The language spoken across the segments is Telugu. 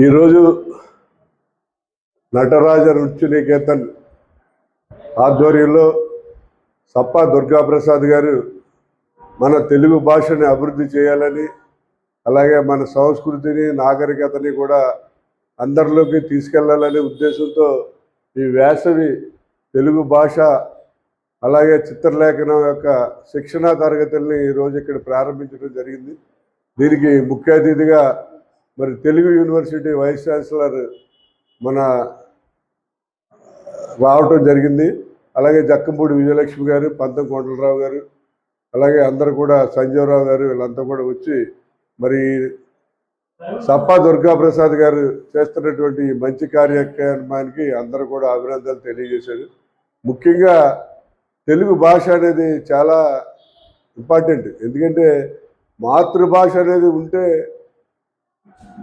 ఈరోజు నటరాజ నృత్య నికేతన్ ఆధ్వర్యంలో సప్పా దుర్గాప్రసాద్ గారు మన తెలుగు భాషని అభివృద్ధి చేయాలని, అలాగే మన సంస్కృతిని నాగరికతని కూడా అందరిలోకి తీసుకెళ్లాలనే ఉద్దేశంతో ఈ వేసవి తెలుగు భాష అలాగే చిత్రలేఖనం యొక్క శిక్షణా తరగతుల్ని ఈరోజు ఇక్కడ ప్రారంభించడం జరిగింది. దీనికి ముఖ్య అతిథిగా మరి తెలుగు యూనివర్సిటీ వైస్ ఛాన్సలర్ మన రావటం జరిగింది. అలాగే జక్కంపూడి విజయలక్ష్మి గారు, పంతం కొండలరావు గారు, అలాగే అందరూ కూడా సంజీవరావు గారు, వీళ్ళంతా కూడా వచ్చి మరి సప్పా దుర్గాప్రసాద్ గారు చేస్తున్నటువంటి మంచి కార్యక్రమానికి అందరూ కూడా అభినందనలు తెలియజేశారు. ముఖ్యంగా తెలుగు భాష అనేది చాలా ఇంపార్టెంట్. ఎందుకంటే మాతృభాష అనేది ఉంటే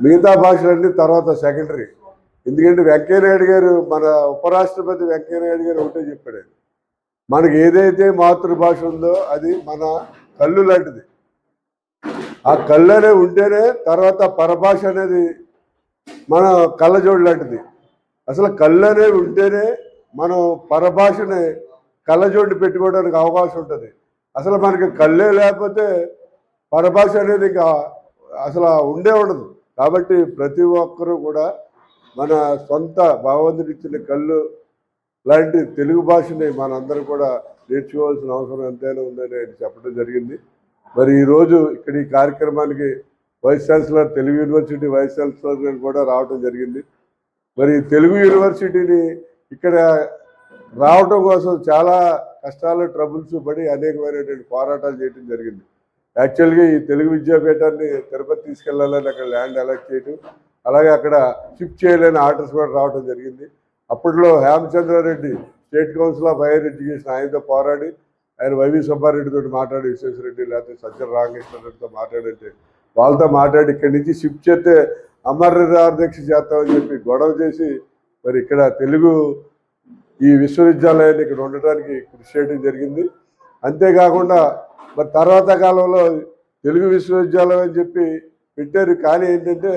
మిగతా భాషలన్నీ తర్వాత సెకండరీ. ఎందుకంటే వెంకయ్యనాయుడు గారు, మన ఉపరాష్ట్రపతి వెంకయ్యనాయుడు గారు ఒకటే చెప్పాడు, మనకి ఏదైతే మాతృభాష ఉందో అది మన కళ్ళు లాంటిది. ఆ కళ్ళు అనేది ఉంటేనే తర్వాత పరభాష అనేది మన కళ్ళజోడు లాంటిది. అసలు కళ్ళు అనేవి ఉంటేనే మనం పరభాషని కళ్ళజోడు పెట్టుకోవడానికి అవకాశం ఉంటుంది. అసలు మనకి కళ్ళే లేకపోతే పరభాష అనేది ఇంకా అసలు ఉండే ఉండదు. కాబట్టి ప్రతి ఒక్కరూ కూడా మన సొంత భగవంతుడి ఇచ్చిన కళ్ళు లాంటి తెలుగు భాషని మనందరూ కూడా నేర్చుకోవాల్సిన అవసరం ఎంతైనా ఉందని ఆయన చెప్పడం జరిగింది. మరి ఈరోజు ఇక్కడ ఈ కార్యక్రమానికి vice chancellor, Telugu university vice chancellor కూడా రావడం జరిగింది. మరి తెలుగు యూనివర్సిటీని ఇక్కడ రావడం కోసం చాలా కష్టాలు, ట్రబుల్స్ పడి అనేకమైనటువంటి పోరాటాలు చేయడం జరిగింది. యాక్చువల్గా ఈ తెలుగు విద్యాపీఠాన్ని తిరుపతి తీసుకెళ్లాలని అక్కడ ల్యాండ్ అలాట్ చేయడం, అలాగే అక్కడ షిఫ్ట్ చేయలేని ఆర్డర్స్ కూడా రావడం జరిగింది. అప్పట్లో Hemachandra Reddy state council of higher education ఆయనతో పోరాడి, ఆయన వైవి సుబ్బారెడ్డితో మాట్లాడి, విశ్వేశ్వరరెడ్డి లేకపోతే సజ్జల రామకృష్ణారెడ్డితో మాట్లాడంటే వాళ్ళతో మాట్లాడి ఇక్కడి నుంచి షిఫ్ట్ చేస్తే అమరనాథ చేస్తామని చెప్పి గొడవ చేసి మరి ఇక్కడ తెలుగు ఈ విశ్వవిద్యాలయాన్ని ఇక్కడ ఉండటానికి కృషి చేయడం జరిగింది. అంతేకాకుండా మరి తర్వాత కాలంలో తెలుగు విశ్వవిద్యాలయం అని చెప్పి పెట్టారు. కానీ ఏంటంటే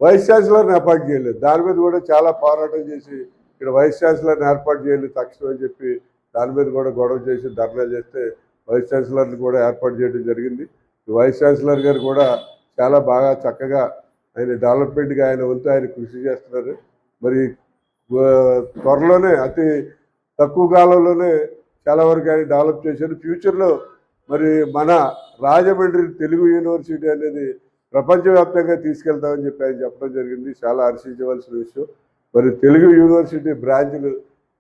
వైస్ ఛాన్సలర్ని అపాయింట్ చేయలేదు. దాని మీద కూడా చాలా పోరాటం చేసి ఇక్కడ వైస్ ఛాన్సలర్ని ఏర్పాటు చేయలేదు తక్షణం అని చెప్పి దాని మీద కూడా గొడవ చేసి ధర్నా చేస్తే వైస్ ఛాన్సలర్ని కూడా ఏర్పాటు చేయడం జరిగింది. వైస్ ఛాన్సలర్ గారు కూడా చాలా బాగా చక్కగా ఆయన డెవలప్మెంట్గా ఆయన వంతు ఆయన కృషి చేస్తున్నారు. మరి త్వరలోనే అతి తక్కువ కాలంలోనే చాలా వరకు ఆయన డెవలప్ చేశారు. ఫ్యూచర్లో మరి మన రాజమండ్రి తెలుగు యూనివర్సిటీ అనేది ప్రపంచవ్యాప్తంగా తీసుకెళ్తామని చెప్పి ఆయన చెప్పడం జరిగింది. చాలా హర్షించవలసిన విషయం. మరి తెలుగు యూనివర్సిటీ బ్రాంచ్లు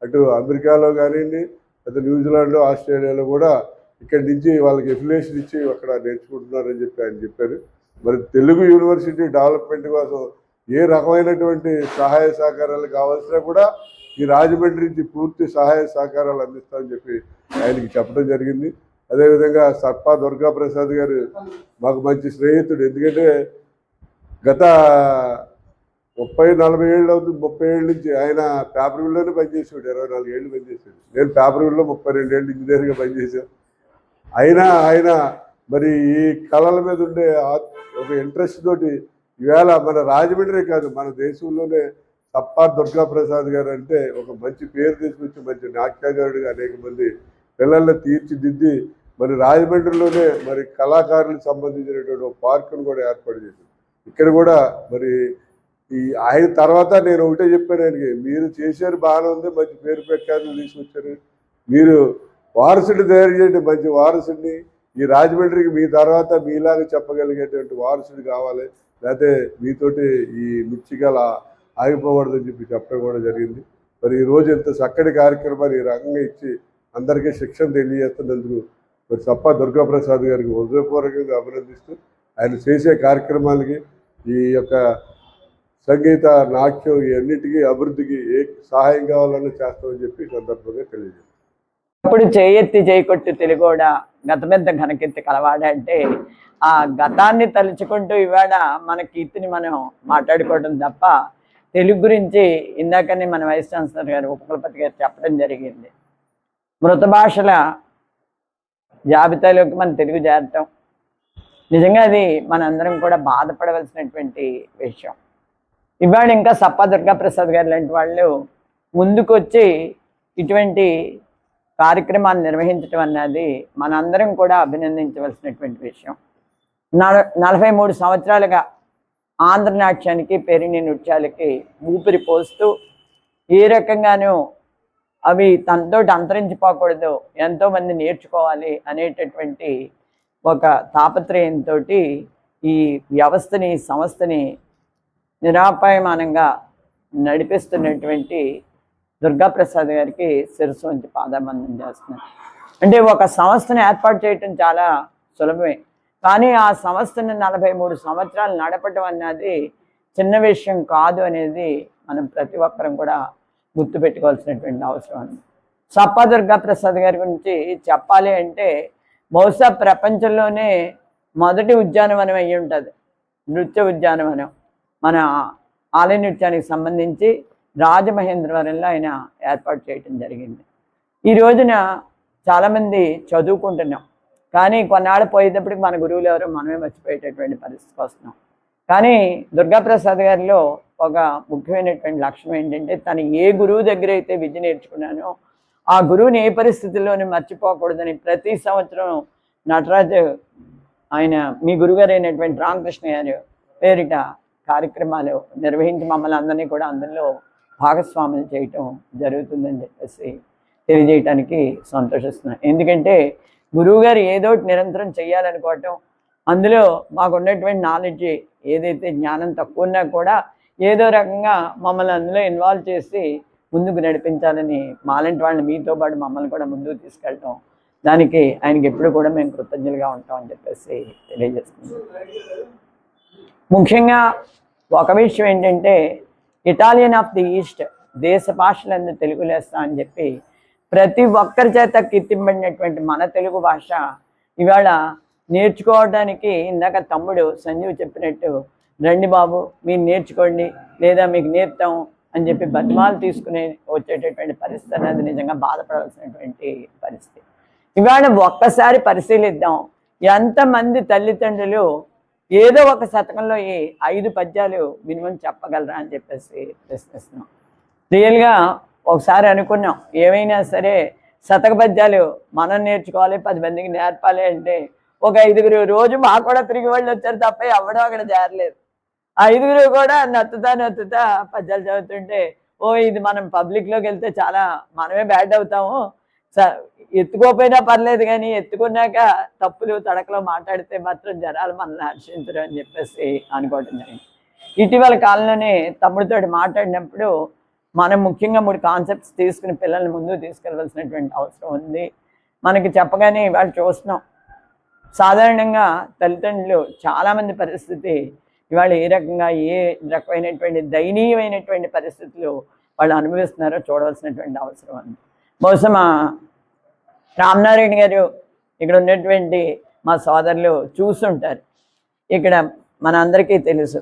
అటు అమెరికాలో కానివ్వండి, అటు న్యూజిలాండ్లో, ఆస్ట్రేలియాలో కూడా ఇక్కడి నుంచి వాళ్ళకి ఎఫిలియేషన్ ఇచ్చి అక్కడ నేర్చుకుంటున్నారని చెప్పి ఆయన చెప్పారు. మరి తెలుగు యూనివర్సిటీ డెవలప్మెంట్ కోసం ఏ రకమైనటువంటి సహాయ సహకారాలు కావాల్సినా కూడా ఈ రాజమండ్రి నుంచి పూర్తి సహాయ సహకారాలు అందిస్తామని చెప్పి ఆయనకి చెప్పడం జరిగింది. అదేవిధంగా సప్పా దుర్గాప్రసాద్ గారు మాకు మంచి స్నేహితుడు. ఎందుకంటే గత 30-40 ఏళ్ళు అవుతుంది, 30 ఏళ్ళ నుంచి ఆయన పేపర్ మిల్లోనే పనిచేసాడు. 24 ఏళ్ళు పనిచేశాడు. నేను పేపర్ మిల్లో 32 ఏళ్ళు ఇంజనీర్గా పనిచేశాను. అయినా ఆయన మరి ఈ కళల మీద ఉండే ఒక ఇంట్రెస్ట్ తోటి ఈవేళ మన రాజమండ్రి కాదు, మన దేశంలోనే సప్పా దుర్గాప్రసాద్ గారు అంటే ఒక మంచి పేరు తీసుకొచ్చి మంచి నాట్యగారుడిగా అనేక మంది పిల్లల్ని తీర్చిదిద్ది మరి రాజమండ్రిలోనే మరి కళాకారులకు సంబంధించినటువంటి ఒక పార్కును కూడా ఏర్పాటు చేశారు. ఇక్కడ కూడా మరి ఈ ఆయన తర్వాత నేను ఒకటే చెప్పాను ఆయనకి, మీరు చేశారు బాగానే ఉంది, మంచి పేరు ప్రఖ్యాతులు తీసుకొచ్చారు, మీరు వారసుని తయారు చేయండి, మంచి వారసుని ఈ రాజమండ్రికి మీ తర్వాత మీలాగా చెప్పగలిగేటువంటి వారసుడు కావాలి, లేకపోతే మీతోటి ఈ నృత్యకళ ఆగిపోకూడదని చెప్పి చెప్పడం కూడా జరిగింది. మరి ఈరోజు ఇంత చక్కటి కార్యక్రమాన్ని ఈ రకంగా ఇచ్చి అందరికీ శిక్షణ తెలియజేస్తున్నందుకు మరి సప్పా దుర్గాప్రసాద్ గారికి హృదయపూర్వకంగా అభినందిస్తూ ఆయన చేసే కార్యక్రమాలకి ఈ యొక్క సంగీత, నాట్యం ఇవన్నిటికీ అభివృద్ధికి ఏ సహాయం కావాలన్నా చేస్తామని చెప్పి సందర్భంగా తెలియజేస్తాం. ఇప్పుడు చేయెత్తి చేయకొట్టి తెలుగోడ గతమెద్ద ఘనకీర్తి కలవాడంటే ఆ గతాన్ని తలుచుకుంటూ ఇవాళ మన కీర్తిని మనం మాట్లాడుకోవడం తప్ప తెలుగు గురించి ఇందాకనే మన వైస్ ఛాన్సలర్ గారు, ఉపకులపతి గారు చెప్పడం జరిగింది. మృత భాషల జాబితాలోకి మన తెలుగు చేరటం నిజంగా అది మనందరం కూడా బాధపడవలసినటువంటి విషయం. ఇవాళ ఇంకా సప్పా దుర్గాప్రసాద్ గారు లాంటి వాళ్ళు ముందుకొచ్చి ఇటువంటి కార్యక్రమాన్ని నిర్వహించడం అన్నది మనందరం కూడా అభినందించవలసినటువంటి విషయం. 43 సంవత్సరాలుగా ఆంధ్రనాట్యానికి పేరిణి నృత్యాలకి ఊపిరి పోస్తూ ఏ రకంగానూ అవి తనతో అంతరించిపోకూడదు, ఎంతోమంది నేర్చుకోవాలి అనేటటువంటి ఒక తాపత్రయంతో ఈ వ్యవస్థని సంస్థని నిరాపాయమానంగా నడిపిస్తున్నటువంటి దుర్గాప్రసాద్ గారికి శిరస్సు వంచి పాదాబంధం చేస్తున్నాను. అంటే ఒక సంస్థను ఏర్పాటు చేయటం చాలా సులభమే, కానీ ఆ సంస్థను 43 సంవత్సరాలు నడపటం అన్నది చిన్న విషయం కాదు అనేది మనం ప్రతి ఒక్కరం కూడా గుర్తుపెట్టుకోవాల్సినటువంటి అవసరం ఉంది. సప్పా దుర్గాప్రసాద్ గారి గురించి చెప్పాలి అంటే బహుశా ప్రపంచంలోనే మొదటి ఉద్యానవనం అయ్యి ఉంటుంది, నృత్య ఉద్యానవనం. మన ఆలయ నృత్యానికి సంబంధించి రాజమహేంద్రవరంలో ఆయన ఏర్పాటు చేయటం జరిగింది. ఈ రోజున చాలామంది చదువుకుంటున్నాం, కానీ కొన్నాళ్ళు పోయేటప్పటికి మన గురువులు ఎవరో మనమే మర్చిపోయేటటువంటి పరిస్థితికి వస్తున్నాం. కానీ దుర్గాప్రసాద్ గారిలో ఒక ముఖ్యమైనటువంటి లక్షణం ఏంటంటే, తను ఏ గురువు దగ్గర అయితే విద్య నేర్చుకున్నానో ఆ గురువుని ఏ పరిస్థితుల్లోనూ మర్చిపోకూడదని ప్రతి సంవత్సరం నటరాజు ఆయన మీ గురుగారు అయినటువంటి రామకృష్ణ గారు పేరిట కార్యక్రమాలు నిర్వహించి మమ్మల్ని అందరినీ కూడా అందులో భాగస్వాములు చేయటం జరుగుతుందని చెప్పేసి తెలియజేయటానికి సంతోషిస్తున్నాను. ఎందుకంటే గురువుగారు ఏదో నిరంతరం చేయాలనుకోవటం, అందులో మాకున్నటువంటి నాలెడ్జ్ ఏదైతే జ్ఞానం తక్కువ ఉన్నా కూడా ఏదో రకంగా మమ్మల్ని అందులో ఇన్వాల్వ్ చేసి ముందుకు నడిపించాలని మాలాంటి వాళ్ళని మీతో పాటు మమ్మల్ని కూడా ముందుకు తీసుకెళ్ళటం, దానికి ఆయనకి ఎప్పుడు కూడా మేము కృతజ్ఞులుగా ఉంటామని చెప్పేసి తెలియజేస్తున్నాం. ముఖ్యంగా ఒక విషయం ఏంటంటే, ఇటాలియన్ ఆఫ్ ది ఈస్ట్, దేశ భాషలందు తెలుగు లేస్తా అని చెప్పి ప్రతి ఒక్కరి చేత కీర్తింపడినటువంటి మన తెలుగు భాష ఇవాళ నేర్చుకోవడానికి ఇందాక తమ్ముడు సంజీవ్ చెప్పినట్టు రండి బాబు మీరు నేర్చుకోండి లేదా మీకు నేర్పుతాం అని చెప్పి బతిమాలు తీసుకునే వచ్చేటటువంటి పరిస్థితి అనేది నిజంగా బాధపడాల్సినటువంటి పరిస్థితి. ఇవాళ ఒక్కసారి పరిశీలిద్దాం, ఎంతమంది తల్లిదండ్రులు ఏదో ఒక శతకంలో ఈ 5 పద్యాలు మినిమం చెప్పగలరా అని చెప్పేసి ప్రశ్నిస్తున్నాం. రియల్గా ఒకసారి అనుకున్నాం, ఏమైనా సరే శతక పద్యాలు మనం నేర్చుకోవాలి, 10 మందికి నేర్పాలి అంటే ఒక 5గురు రోజు మాకు కూడా తిరిగి వాళ్ళు వచ్చారు తప్ప ఎవడో అక్కడ చేరలేదు. 5గురు కూడా నత్తుతా పద్యాలు చదువుతుంటే ఇది మనం పబ్లిక్లోకి వెళ్తే చాలా మనమే బ్యాడ్ అవుతాము, ఎత్తుకోపోయినా పర్లేదు కానీ ఎత్తుకున్నాక తప్పులు తడకలో మాట్లాడితే మాత్రం జనాలు మనల్ని హర్షించరు అని చెప్పేసి అనుకోవటం జరిగింది. ఇటీవల కాలంలోనే తమ్ముడితో మాట్లాడినప్పుడు మనం ముఖ్యంగా 3 కాన్సెప్ట్స్ తీసుకుని పిల్లల్ని ముందుకు తీసుకెళ్ళవలసినటువంటి అవసరం ఉంది. మనకి చెప్పగానే ఇవాళ చూస్తున్నాం, సాధారణంగా తల్లిదండ్రులు చాలామంది పరిస్థితి ఇవాళ ఏ రకంగా ఏ రకమైనటువంటి దయనీయమైనటువంటి పరిస్థితులు వాళ్ళు అనుభవిస్తున్నారో చూడవలసినటువంటి అవసరం ఉంది. బహుశా మా రామనారాయణ గారు ఇక్కడ ఉన్నటువంటి మా సోదరులు చూస్తుంటారు. ఇక్కడ మన అందరికీ తెలుసు,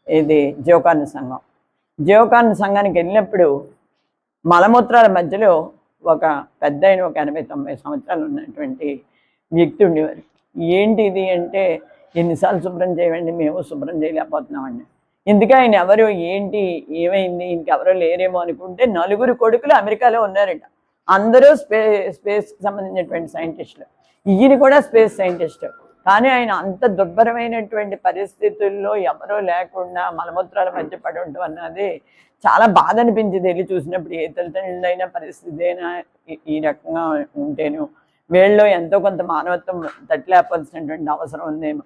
ఇది జీవకారణ సంఘం. జీవకారణ సంఘానికి వెళ్ళినప్పుడు మలమూత్రాల మధ్యలో ఒక పెద్ద ఆయన, ఒక 80-90 సంవత్సరాలు ఉన్నటువంటి వ్యక్తి ఉండేవారు. ఏంటి ఇది అంటే, ఎన్నిసార్లు శుభ్రం చేయండి, మేము శుభ్రం చేయలేకపోతున్నామండి. ఇందుకే ఆయన ఎవరు, ఏంటి, ఏమైంది, ఇంకెవరో లేరేమో అనుకుంటే 4 కొడుకులు అమెరికాలో ఉన్నారట. అందరూ స్పేస్కి సంబంధించినటువంటి సైంటిస్టులు, ఈయన కూడా స్పేస్ సైంటిస్ట్. కానీ ఆయన అంత దుర్భరమైనటువంటి పరిస్థితుల్లో ఎవరో లేకుండా మలమూత్రాల మధ్య పడి ఉండటం అన్నది చాలా బాధ అనిపించింది. వెళ్ళి చూసినప్పుడు ఏ తల్లిదండ్రులైనా పరిస్థితి అయినా ఈ రకంగా ఉంటేను వీళ్ళలో ఎంతో కొంత మానవత్వం తట్టలేపాల్సినటువంటి అవసరం ఉందేమో.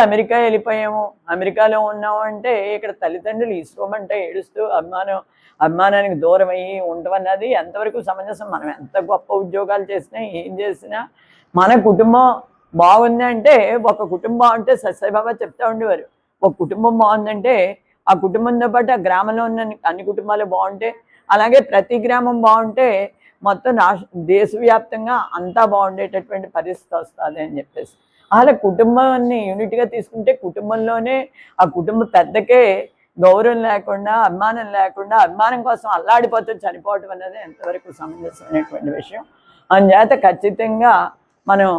అమెరికా వెళ్ళిపోయాము, అమెరికాలో ఉన్నాము అంటే ఇక్కడ తల్లిదండ్రులు ఇసుకోమంటే ఏడుస్తూ అభిమానానికి దూరం అయ్యి ఉండటం అన్నది ఎంతవరకు సమంజసం? మనం ఎంత గొప్ప ఉద్యోగాలు చేసినా ఏం చేసినా మన కుటుంబం బాగుంది అంటే, ఒక కుటుంబం అంటే సత్యబాబా చెప్తా ఉండేవారు, ఒక కుటుంబం బాగుందంటే ఆ కుటుంబంతో పాటు ఆ గ్రామంలో ఉన్న అన్ని కుటుంబాలు బాగుంటే, అలాగే ప్రతి గ్రామం బాగుంటే మొత్తం దేశవ్యాప్తంగా అంతా బాగుండేటటువంటి పరిస్థితి వస్తుంది అని చెప్పేసి. అలా కుటుంబాన్ని యూనిట్గా తీసుకుంటే కుటుంబంలోనే ఆ కుటుంబ పెద్దకే గౌరవం లేకుండా, అభిమానం లేకుండా, అభిమానం కోసం అల్లాడిపోతూ చనిపోవటం అనేది ఎంతవరకు సమంజసమైనటువంటి విషయం. అందుచేత ఖచ్చితంగా మనం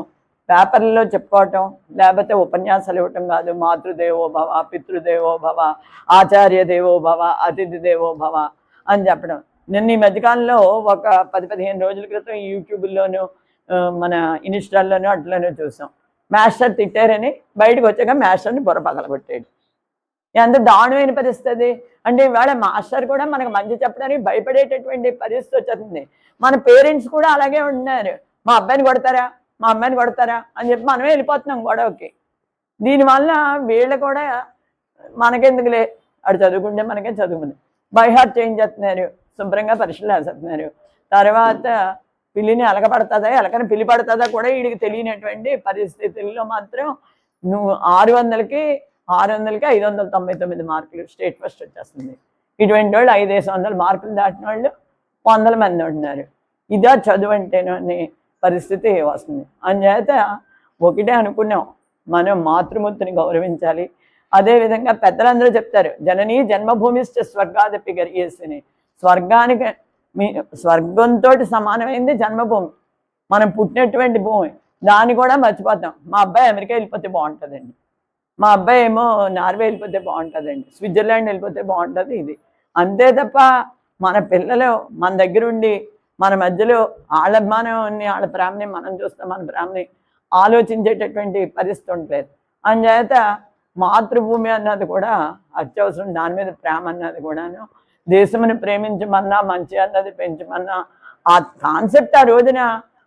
పేపర్లలో చెప్పుకోవటం, లేకపోతే ఉపన్యాసాలు ఇవ్వటం కాదు. మాతృదేవో భవ, పితృదేవో భవ, ఆచార్య దేవో భవ, అతిథి దేవో భవ అని చెప్పడం. నిన్న ఈ మధ్యకాలంలో ఒక 10-15 రోజుల క్రితం యూట్యూబ్లోను మన ఇన్స్టాల్లోనూ అట్లనే చూసాం. మాస్టర్ తిట్టారని బయటకు వచ్చాక మాస్టర్ని బుర్ర పగలగొట్టాడు. ఎంత దారుణమైన పరిస్థితి అంటే ఇవాళ మాస్టర్ కూడా మనకు మంచి చెప్పడానికి భయపడేటటువంటి పరిస్థితి వచ్చేస్తుంది. మన పేరెంట్స్ కూడా అలాగే ఉంటున్నారు. మా అబ్బాయిని కొడతారా, మా అమ్మాయిని కొడతారా అని చెప్పి మనమే వెళ్ళిపోతున్నాం గొడవకి. దీనివల్ల వీళ్ళు కూడా మనకెందుకులే, అటు చదువుకుంటే మనకే చదువుకుంది బై హార్ట్ చేంజ్ చేస్తున్నారు, శుభ్రంగా పరీక్షలు వేసేస్తున్నారు. తర్వాత పిల్లిని అలకపడుతుందా, ఎలకని పిల్లి పడుతుందా కూడా వీడికి తెలియనటువంటి పరిస్థితుల్లో మాత్రం నువ్వు 600కి 599 మార్కులు స్టేట్ ఫస్ట్ వచ్చేస్తుంది. ఇటువంటి వాళ్ళు 500 మార్కులు దాటిన వాళ్ళు 100 మంది ఉంటున్నారు. ఇదా చదువు అంటేనో అనే పరిస్థితి వస్తుంది. అందుచేత ఒకటే అనుకున్నాం, మనం మాతృమూర్తిని గౌరవించాలి. అదేవిధంగా పెద్దలందరూ చెప్తారు, జననీ జన్మభూమిశ్చ స్వర్గాదపి గరీయసిని. స్వర్గంతో సమానమైంది జన్మభూమి, మనం పుట్టినటువంటి భూమి. దాన్ని కూడా మర్చిపోతాం. మా అబ్బాయి అమెరికా వెళ్ళిపోతే బాగుంటుందండి, మా అబ్బాయి ఏమో నార్వే వెళ్ళిపోతే బాగుంటుందండి, స్విట్జర్లాండ్ వెళ్ళిపోతే బాగుంటుంది. ఇది అంతే తప్ప మన పిల్లలు మన దగ్గర ఉండి మన మధ్యలో వాళ్ళ అభిమానాన్ని, వాళ్ళ ప్రేమని మనం చూస్తాం, మన ప్రేమని ఆలోచించేటటువంటి పరిస్థితి ఉండలేదు. అందుచేత మాతృభూమి అన్నది కూడా అత్యవసరం. దాని మీద ప్రేమ అన్నది కూడాను, దేశముని ప్రేమించమన్నా, మంచి అన్నది పెంచమన్నా, ఆ కాన్సెప్ట్ ఆ రోజున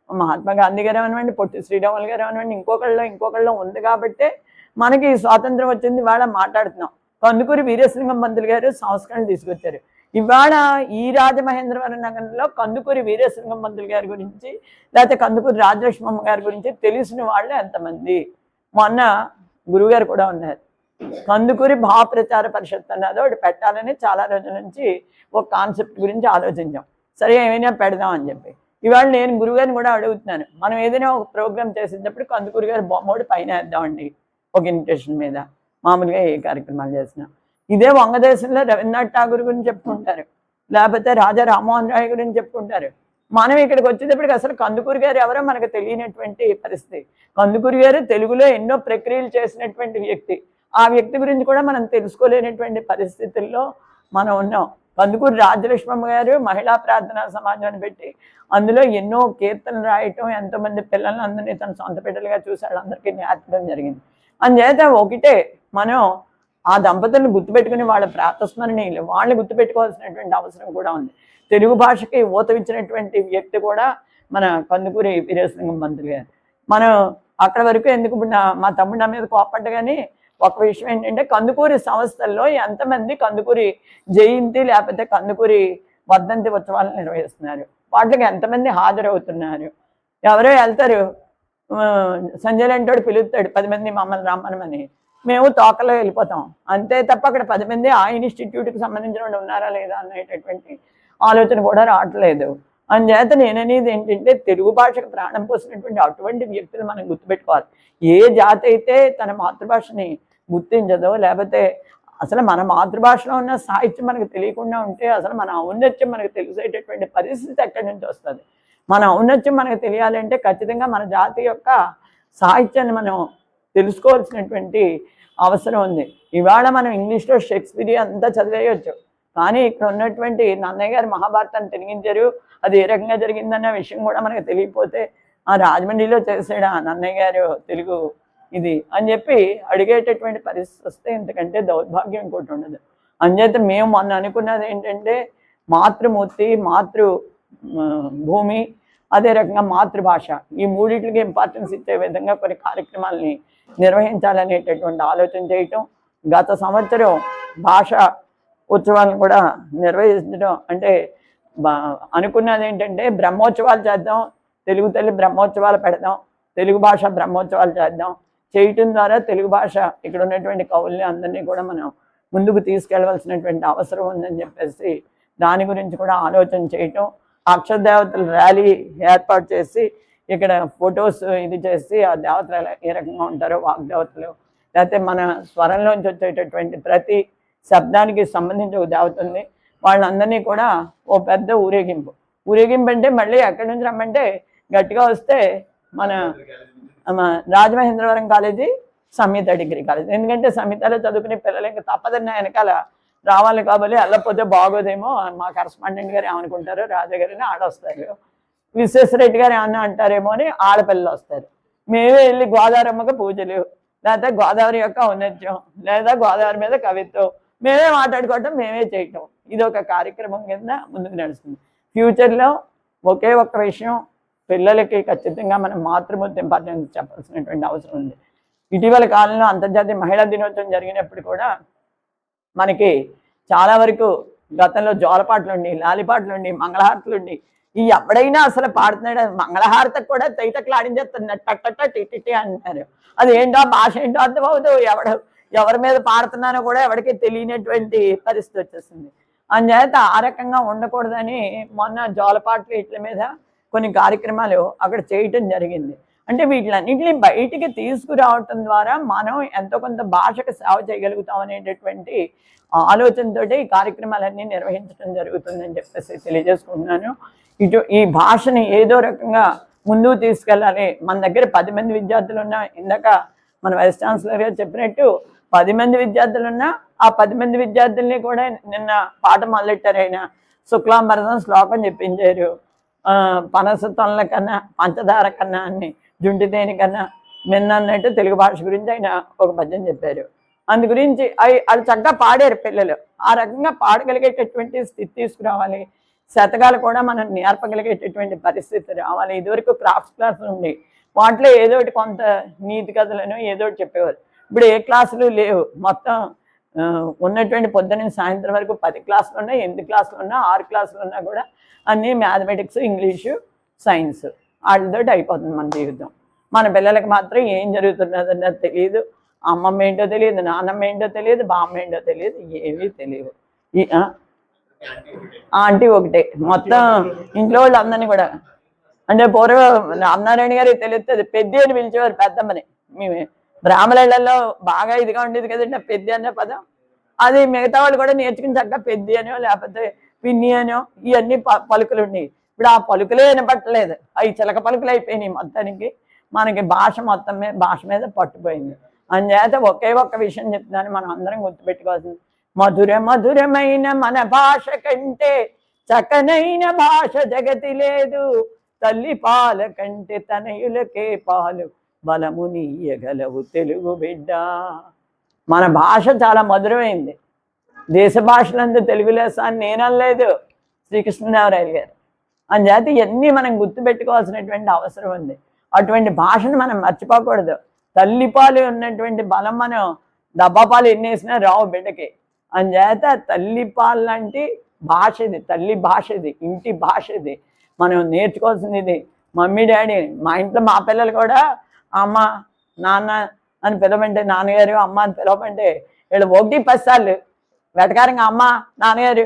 మహాత్మా గాంధీ గారు అవనివ్వండి, పొట్టి శ్రీరాములు గారు అవనివ్వండి, ఇంకొకళ్ళు ఉంది కాబట్టే మనకి స్వాతంత్రం వచ్చింది. ఇవాళ మాట్లాడుతున్నాం. కందుకూరి వీరేశలింగం పంతులు గారు సంస్కరణలు తీసుకొచ్చారు. ఇవాళ ఈ రాజమహేంద్రవరం నగరంలో కందుకూరి వీరేశలింగం పంతులు గారి గురించి, లేకపోతే కందుకూరి రాజలక్ష్మమ్మ గారి గురించి తెలిసిన వాళ్ళు ఎంతమంది? మొన్న గురువుగారు కూడా ఉన్నారు. కందుకూరి భావప్రచార పరిషత్ అన్నది ఒకటి పెట్టాలని చాలా రోజుల నుంచి ఒక కాన్సెప్ట్ గురించి ఆలోచించాం. సరే ఏమైనా పెడదాం అని చెప్పి ఇవాళ నేను గురువుగారిని కూడా అడుగుతున్నాను, మనం ఏదైనా ఒక ప్రోగ్రామ్ చేసేటప్పుడు కందుకూరి గారి బొమ్మోడు పైన వేద్దామండి ఒక ఇన్విటేషన్ మీద. మామూలుగా ఏ కార్యక్రమాలు చేసినా ఇదే వంగదేశంలో రవీంద్రనాథ్ ఠాగూర్ గురించి చెప్పుకుంటారు, లేకపోతే రాజా రామ్మోహన్ రాయ్ గురించి చెప్పుకుంటారు. మనం ఇక్కడికి వచ్చేటప్పటికి అసలు కందుకూరి గారు ఎవరో మనకు తెలియనటువంటి పరిస్థితి. కందుకూరి గారు తెలుగులో ఎన్నో ప్రక్రియలు చేసినటువంటి వ్యక్తి. ఆ వ్యక్తి గురించి కూడా మనం తెలుసుకోలేనటువంటి పరిస్థితుల్లో మనం ఉన్నాం. కందుకూరి రాజలక్ష్మమ్మ గారు మహిళా ప్రార్థనా సమాజాన్ని పెట్టి అందులో ఎన్నో కీర్తనలు రాయటం, ఎంతోమంది పిల్లల్ని అందరినీ తన సొంత బిడ్డలుగా చూసి వాళ్ళందరికీ నేర్పడం జరిగింది. అందుచేత ఒకటే మనం ఆ దంపతులను గుర్తుపెట్టుకుని వాళ్ళ ప్రాతస్మరణీయులు వాళ్ళని గుర్తుపెట్టుకోవాల్సినటువంటి అవసరం కూడా ఉంది. తెలుగు భాషకి ఊతమిచ్చినటువంటి వ్యక్తి కూడా మన కందుకూరి వీరేశలింగం పంతులు గారు. మనం అక్కడ వరకు ఎందుకు మా తమ్ముడు నా మీద కోపడ్డ కానీ ఒక విషయం ఏంటంటే, కందుకూరి సంస్థల్లో ఎంతమంది కందుకూరి జయంతి లేకపోతే కందుకూరి వర్ధంతి ఉత్సవాలు నిర్వహిస్తున్నారు, వాటికి ఎంతమంది హాజరవుతున్నారు? ఎవరో వెళ్తారు, సంజయ్ లాంటి పిలుస్తాడు 10 మంది మమ్మల్ని రమ్మనమని, మేము తోకలో వెళ్ళిపోతాం అంతే తప్ప అక్కడ 10 మంది ఆ ఇన్స్టిట్యూట్కి సంబంధించిన వాళ్ళు ఉన్నారా లేదా అనేటటువంటి ఆలోచన కూడా రావట్లేదు. అందుచేత నేననేది ఏంటంటే, తెలుగు భాషకు ప్రాణం పోసినటువంటి అటువంటి వ్యక్తులు మనం గుర్తుపెట్టుకోవాలి. ఏ జాతి అయితే తన మాతృభాషని గుర్తించదో, లేకపోతే అసలు మన మాతృభాషలో ఉన్న సాహిత్యం మనకు తెలియకుండా ఉంటే అసలు మన ఔన్నత్యం మనకు తెలిసేటటువంటి పరిస్థితి ఎక్కడి నుంచి వస్తుంది? మన ఔన్నత్యం మనకు తెలియాలంటే ఖచ్చితంగా మన జాతి యొక్క సాహిత్యాన్ని మనం తెలుసుకోవాల్సినటువంటి అవసరం ఉంది. ఇవాళ మనం ఇంగ్లీష్లో షేక్స్పియర్ అంతా చదివేయచ్చు, కానీ ఇక్కడ ఉన్నటువంటి నన్నయ్య గారు మహాభారతాన్ని తిరిగించారు. అది ఏ రకంగా జరిగిందన్న విషయం కూడా మనకు తెలియకపోతే ఆ రాజమండ్రిలో చేసాడు ఆ నన్నయ్య గారు తెలుగు ఇది అని చెప్పి అడిగేటటువంటి పరిస్థితి వస్తే ఇంతకంటే దౌర్భాగ్యం ఇంకోటి ఉండదు. అందుచేత మేము మొన్న అనుకున్నది ఏంటంటే, మాతృమూర్తి, భూమి, అదే రకంగా మాతృభాష, ఈ మూడింటికి ఇంపార్టెన్స్ ఇచ్చే విధంగా కొన్ని కార్యక్రమాలని నిర్వహించాలనేటటువంటి ఆలోచన చేయటం. గత సంవత్సరం భాష ఉత్సవాలను కూడా నిర్వహించడం అంటే అనుకున్నది ఏంటంటే, బ్రహ్మోత్సవాలు చేద్దాం, తెలుగు తల్లి బ్రహ్మోత్సవాలు పెడదాం, తెలుగు భాష బ్రహ్మోత్సవాలు చేద్దాం. చేయటం ద్వారా తెలుగు భాష ఇక్కడ ఉన్నటువంటి కవుల్ని అందరినీ కూడా మనం ముందుకు తీసుకెళ్ళవలసినటువంటి అవసరం ఉందని చెప్పేసి దాని గురించి కూడా ఆలోచన చేయటం. అక్షరదేవతల ర్యాలీ ఏర్పాటు చేసి ఇక్కడ ఫొటోస్ ఇది చేసి ఆ దేవతలు ఏ రకంగా ఉంటారో, వాగ్దేవతలు, లేకపోతే మన స్వరంలోంచి వచ్చేటటువంటి ప్రతి శబ్దానికి సంబంధించి ఒక దేవత ఉంది, వాళ్ళందరినీ కూడా ఓ పెద్ద ఊరేగింపు అంటే మళ్ళీ ఎక్కడి నుంచి రమ్మంటే గట్టిగా వస్తే మన రాజమహేంద్రవరం కాలేజీ సంహిత డిగ్రీ కాలేజ్. ఎందుకంటే సంహితలో చదువుకునే పిల్లలు ఇంకా తప్పదన్న వెనకాల రావాలి కాబట్టి వెళ్ళకపోతే బాగోదేమో మా కరస్పాండెంట్ గారు ఏమనుకుంటారు, రాజా గారిని ఆడొస్తారు, విశ్వేశ్వరరెడ్డి గారు ఏమన్నా అంటారేమో అని ఆడపిల్లలు వస్తారు. మేమే వెళ్ళి గోదావరమ్మకి పూజలు, లేదా గోదావరి యొక్క ఔన్నత్యం, లేదా గోదావరి మీద కవిత్వం మేమే మాట్లాడుకోవటం, మేమే చేయటం, ఇది ఒక కార్యక్రమం కింద ముందుకు నడుస్తుంది. ఫ్యూచర్లో ఒకే ఒక్క విషయం పిల్లలకి ఖచ్చితంగా మనం మాతృమూర్తి ఇంపార్టెన్స్ చెప్పాల్సినటువంటి అవసరం ఉంది. ఇటీవల కాలంలో అంతర్జాతీయ మహిళా దినోత్సవం జరిగినప్పుడు కూడా మనకి చాలా వరకు గతంలో జోలపాటలుండి, లాలిపాటలుండి, మంగళహారతులుండి, ఈ ఎవడైనా అసలు పాడుతున్నాడు, మంగళహారతకు కూడా తైతక్కలాడించేస్తున్నారు, టట్టట్ట టిట్టి అంటున్నారు. అది ఏంటో భాష ఏంటో అర్థమవుతూ ఎవరి మీద పాడుతున్నానో కూడా ఎవరికి తెలియనటువంటి పరిస్థితి వచ్చేస్తుంది. అందుచేత ఆ రకంగా ఉండకూడదని మొన్న జోలపాటలు వీటి మీద కొన్ని కార్యక్రమాలు అక్కడ చేయటం జరిగింది. అంటే వీటిలన్నింటినీ బయటికి తీసుకురావటం ద్వారా మనం ఎంతో కొంత భాషకు సేవ చేయగలుగుతాం అనేటటువంటి ఆలోచనతో ఈ కార్యక్రమాలన్నీ నిర్వహించడం జరుగుతుందని చెప్పేసి తెలియజేసుకుంటున్నాను. ఈ భాషని ఏదో రకంగా ముందుకు తీసుకెళ్ళాలి. మన దగ్గర 10 మంది విద్యార్థులు ఉన్నా, ఇందాక మన వైస్ ఛాన్సలర్ గారు చెప్పినట్టు 10 మంది విద్యార్థులు ఉన్నా ఆ 10 మంది విద్యార్థుల్ని కూడా నిన్న పాట మొదలెట్టారు. ఆయన శుక్లాంబరదం శ్లోకం చెప్పించారు. పనస తొనల కన్నా పంచదార కన్నా అని, జుంటి తేనె కన్నా మిన్న అన్నట్టు తెలుగు భాష గురించి ఆయన ఒక పద్యం చెప్పారు. అందు గురించి వాళ్ళు చక్కగా పాడారు పిల్లలు. ఆ రకంగా పాడగలిగేటటువంటి స్థితి తీసుకురావాలి. శతకాలు కూడా మనం నేర్పగలిగేటటువంటి పరిస్థితి రావాలి. ఇదివరకు క్రాఫ్ట్స్ క్లాసులు ఉండి వాటిలో ఏదో ఒకటి కొంత నీతి కథలను ఏదో ఒకటి చెప్పేవారు. ఇప్పుడు ఏ క్లాసులు లేవు. మొత్తం ఉన్నటువంటి పొద్దున్న సాయంత్రం వరకు 10 క్లాసులు ఉన్నా, 8 క్లాసులు ఉన్నా, 6 క్లాసులు ఉన్నా కూడా అన్నీ మ్యాథమెటిక్స్, ఇంగ్లీషు, సైన్స్ వాటితోటి అయిపోతుంది మన జీవితం. మన పిల్లలకి మాత్రం ఏం జరుగుతున్నదన్నది తెలియదు. అమ్మమ్మ ఏంటో తెలియదు, నాన్నమ్మ ఏంటో తెలియదు, బామ్మ ఏంటో తెలియదు, ఏమీ తెలియదు. ఆంటీ ఒకటే మొత్తం ఇంట్లో వాళ్ళు అందరినీ కూడా. అంటే పూర్వం రామనారాయణ గారికి తెలుస్తుంది, పెద్ది అని పిలిచేవారు పెద్దమ్మని. మేము బ్రాహ్మణులలో బాగా ఇదిగా ఉండేది కదండి పెద్ది అనే పదం. అది మిగతా వాళ్ళు కూడా నేర్చుకుని చక్కగా పెద్ది అనో లేకపోతే పిన్ని అనో ఇవన్నీ పలుకులు ఉన్నాయి. ఇప్పుడు ఆ పలుకులే వినపట్టలేదు, అవి చిలక పలుకులు అయిపోయినాయి. మొత్తానికి మనకి భాష మీద పట్టుపోయింది. అందుచేత ఒకే ఒక్క విషయం చెప్తున్నాను, మనం అందరం గుర్తుపెట్టుకోవాల్సింది, మధురమైన మన భాష కంటే చక్కనైన భాష జగతి లేదు, తల్లి పాల కంటే తనయులకే పాలు బలము నీయగలవు తెలుగు బిడ్డ. మన భాష చాలా మధురమైంది. దేశ భాషలందు తెలుగు లెస్స అని నేను అనలేదు, శ్రీకృష్ణదేవరాయలు గారు. అందుచేత ఇవన్నీ మనం గుర్తుపెట్టుకోవాల్సినటువంటి అవసరం ఉంది. అటువంటి భాషను మనం మర్చిపోకూడదు. తల్లిపాలు ఉన్నటువంటి బలం మనం డబ్బాపాలు ఎన్ని వేసినా రావు బిడ్డకి. అందుచేత తల్లిపాలు లాంటి భాష ఇది, తల్లి భాష ఇది, ఇంటి భాష ఇది. మనం నేర్చుకోవాల్సింది ఇది. మమ్మీ డాడీ, మా ఇంట్లో మా పిల్లలు కూడా అమ్మ నాన్న అని పిలవంటే, నాన్నగారు అమ్మ అని పిలవమంటే వీళ్ళు 1-10 సార్లు వెటకారంగా అమ్మ నాన్నగారు,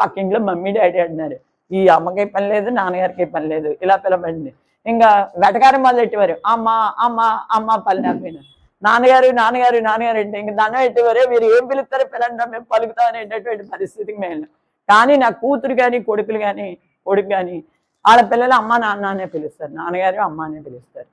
పక్కింట్లో మమ్మీ డాడీ అంటున్నారు. ఈ అమ్మకి పని లేదు, నాన్నగారికి పని లేదు, ఇలా పిలవండి. ఇంకా వెటకారం మొదలెట్టేవారు, అమ్మ అమ్మ అమ్మ పల్లెపోయిన నాన్నగారు నాన్నగారు నాన్నగారు అంటే ఇంక దండం పెట్టేవారే, మీరు ఏం పిలుస్తారో పిలంటాం, మేము పలుకుతాం అనేటటువంటి పరిస్థితికి మేము. కానీ నా కూతురు కానీ కొడుకు కానీ వాళ్ళ పిల్లలు అమ్మ నాన్న అనే పిలుస్తారు, నాన్నగారు అమ్మ అనే పిలుస్తారు.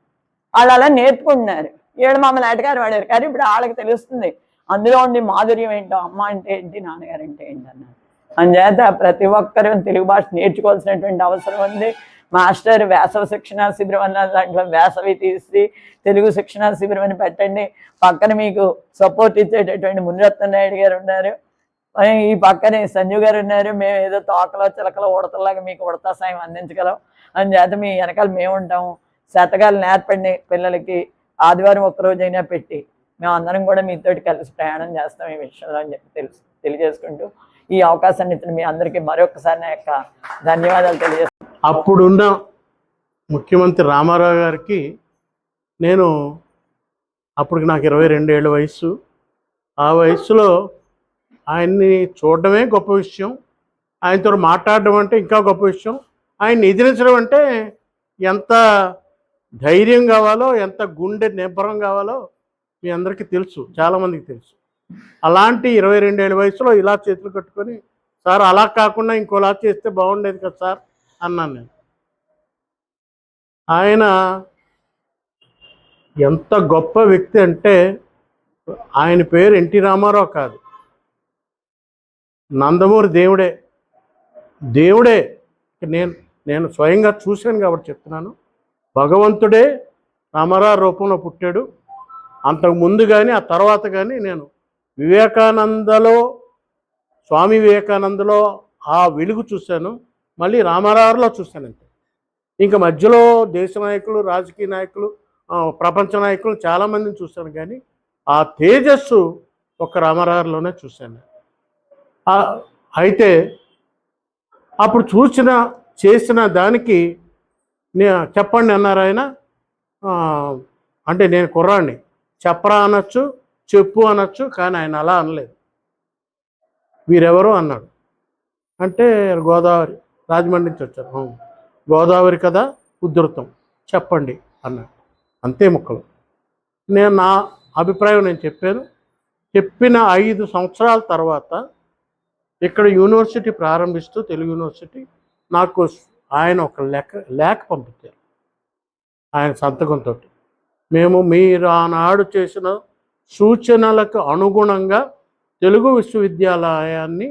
వాళ్ళు అలా నేర్చుకుంటున్నారు. ఏడు మమ్మల్ని ఏటగారు వాడారు, కానీ ఇప్పుడు వాళ్ళకి తెలుస్తుంది అందులో ఉండి మాధుర్యం ఏంటో, అమ్మ అంటే ఏంటి, నాన్నగారు అంటే ఏంటి అన్నారు. అందుచేత ప్రతి ఒక్కరూ తెలుగు భాష నేర్చుకోవాల్సినటువంటి అవసరం ఉంది. మాస్టర్ వేసవి శిక్షణ శిబిరం అన్న దాంట్లో వేసవి తీసి తెలుగు శిక్షణ శిబిరం అని పెట్టండి. పక్కన మీకు సపోర్ట్ ఇచ్చేటటువంటి మునిరత్న నాయుడు గారు ఉన్నారు, ఈ పక్కనే సంజీవ్ గారు ఉన్నారు. మేము ఏదో తోకలో చిలకలో ఉడతలాగా మీకు ఉడతా సాయం అందించగలం. అందుచేత మీ వెనకాల మేము ఉంటాము. శతకాలు నేర్పండి పిల్లలకి. ఆదివారం ఒక్కరోజైనా పెట్టి మేము అందరం కూడా మీతోటి కలిసి ప్రయాణం చేస్తాం ఈ విషయంలో అని చెప్పి తెలియజేసుకుంటూ ఈ అవకాశాన్ని ఇచ్చిన మీ అందరికీ మరొకసారి నా యొక్క ధన్యవాదాలు తెలియజేస్తాను. అప్పుడున్న ముఖ్యమంత్రి రామారావు గారికి అప్పటికి నాకు 22 ఏళ్ళ వయసు. ఆ వయసులో ఆయన్ని చూడడమే గొప్ప విషయం, ఆయనతో మాట్లాడడం అంటే ఇంకా గొప్ప విషయం. ఆయన్ని ఎదిరించడం అంటే ఎంత ధైర్యం కావాలో, ఎంత గుండె నిబ్బరం కావాలో మీ అందరికీ తెలుసు, చాలామందికి తెలుసు. అలాంటి 22 ఏళ్ళ వయసులో ఇలా చేతులు కట్టుకొని, సార్ అలా కాకుండా ఇంకోలా చేస్తే బాగుండేది కదా సార్ అన్నాను నేను. ఆయన ఎంత గొప్ప వ్యక్తి అంటే ఆయన పేరు ఎన్టీ రామారావు కాదు, నందమూరి దేవుడే. దేవుడే నేను నేను స్వయంగా చూశాను కాబట్టి చెప్తున్నాను. భగవంతుడే రామారావు రూపంలో పుట్టాడు. అంతకు ముందు కానీ ఆ తర్వాత కానీ నేను స్వామి వివేకానందలో ఆ వెలుగు చూశాను, మళ్ళీ రామారావులో చూశాను. అంతే. ఇంకా మధ్యలో దేశ నాయకులు, రాజకీయ నాయకులు, ప్రపంచ నాయకులు చాలామందిని చూశాను, కానీ ఆ తేజస్సు ఒక రామారావులోనే చూశాను. అయితే అప్పుడు చేసిన దానికి చెప్పండి అన్నారు ఆయన. అంటే నేను కుర్రాడిని, చెప్పరా అనొచ్చు, చెప్పు అనొచ్చు, కానీ ఆయన అలా అనలేదు. వీరెవరు అన్నాడు. అంటే గోదావరి, రాజమండ్రి నుంచి వచ్చారు. గోదావరి కదా, ఉధృతం, చెప్పండి అన్నాడు. అంతే ముక్కలు. నా అభిప్రాయం నేను చెప్పాను. చెప్పిన 5 సంవత్సరాల తర్వాత ఇక్కడ యూనివర్సిటీ ప్రారంభిస్తూ, తెలుగు యూనివర్సిటీ, నాకు ఆయన ఒక లేఖ పంపించారు ఆయన సంతకంతో. మేము మీరు ఆనాడు చేసిన సూచనలకు అనుగుణంగా తెలుగు విశ్వవిద్యాలయాన్ని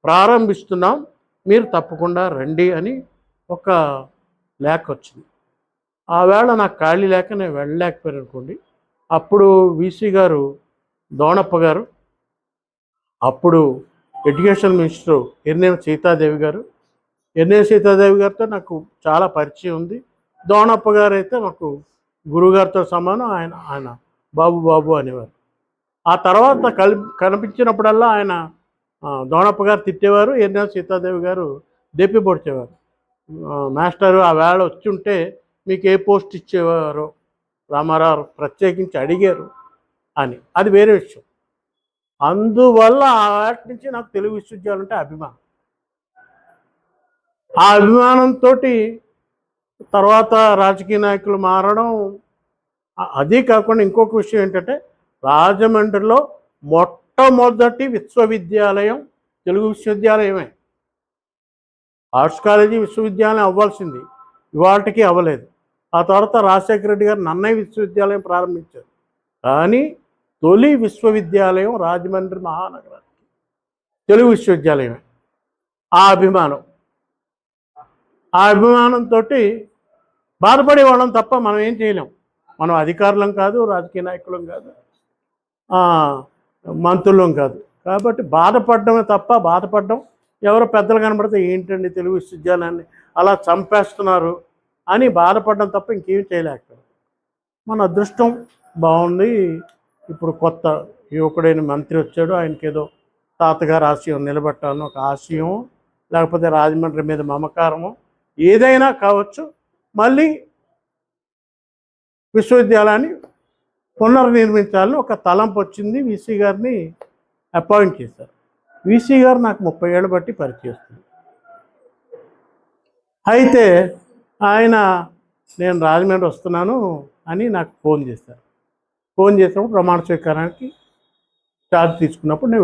ప్రారంభిస్తున్నాం, మీరు తప్పకుండా రండి అని ఒక లేఖ వచ్చింది. ఆ వేళ నాకు ఖాళీ లేక నేను వెళ్ళలేకపోయాను అనుకోండి. అప్పుడు వీసీ గారు, దోణప్ప గారు, అప్పుడు ఎడ్యుకేషన్ మినిస్టర్ ఎన్నేని సీతాదేవి గారితో నాకు చాలా పరిచయం ఉంది. దోణప్ప గారు అయితే మాకు గురుగారితో సమానం. ఆయన బాబు అనేవారు. ఆ తర్వాత కనిపించినప్పుడల్లా ఆయన దోణప్ప గారు తిట్టేవారు, ఎన్నేని సీతాదేవి గారు దెప్పి పొడిచేవారు. మాస్టరు ఆ వేళ వచ్చి ఉంటే మీకు ఏ పోస్ట్ ఇచ్చేవారో రామారావు ప్రత్యేకించి అడిగారు అని. అది వేరే విషయం. అందువల్ల వాటి నుంచి నాకు తెలుగు విశ్వవిద్యాలయం అంటే అభిమానం. ఆ అభిమానంతో తర్వాత రాజకీయ నాయకులు మారడం, అదే కాకుండా ఇంకొక విషయం ఏంటంటే, రాజమండ్రిలో మొట్టమొదటి విశ్వవిద్యాలయం తెలుగు విశ్వవిద్యాలయమే. ఆర్ట్స్ కాలేజీ విశ్వవిద్యాలయం అవ్వాల్సింది, ఇవాళకి అవ్వలేదు. ఆ తర్వాత రాజశేఖర రెడ్డి గారు నన్నయ్య విశ్వవిద్యాలయం ప్రారంభించారు. కానీ తొలి విశ్వవిద్యాలయం రాజమండ్రి మహానగరానికి తెలుగు విశ్వవిద్యాలయమే. ఆ అభిమానంతో బాధపడేవాళ్ళం తప్ప మనం ఏం చేయలేం. మనం అధికారులం కాదు, రాజకీయ నాయకులం కాదు, మంత్రులం కాదు. కాబట్టి బాధపడడమే తప్ప, ఎవరో పెద్దలు కనబడితే ఏంటండి తెలుగు విశ్వవిద్యాలయాన్ని అలా చంపేస్తున్నారు అని బాధపడడం తప్ప ఇంకేం చేయలేకపోయాం. మన అదృష్టం బాగుంది. ఇప్పుడు కొత్త యువకుడైన మంత్రి వచ్చాడు. ఆయనకి ఏదో తాతగారు ఆశయం నిలబెట్టాలని ఒక ఆశయం, లేకపోతే రాజమండ్రి మీద మమకారము, ఏదైనా కావచ్చు. మళ్ళీ విశ్వవిద్యాలయాన్ని పునర్నిర్మించాలని ఒక తలంపు వచ్చింది. వీసీ గారిని అపాయింట్ చేశారు. వీసీ గారు నాకు 30 ఏళ్ళు బట్టి పరిచయిస్తుంది. అయితే ఆయన నేను రాజమండ్రి వస్తున్నాను అని నాకు ఫోన్ చేశారు. ఫోన్ చేసినప్పుడు ప్రమాణ స్వీకారానికి ఛార్జ్ తీసుకున్నప్పుడు నేను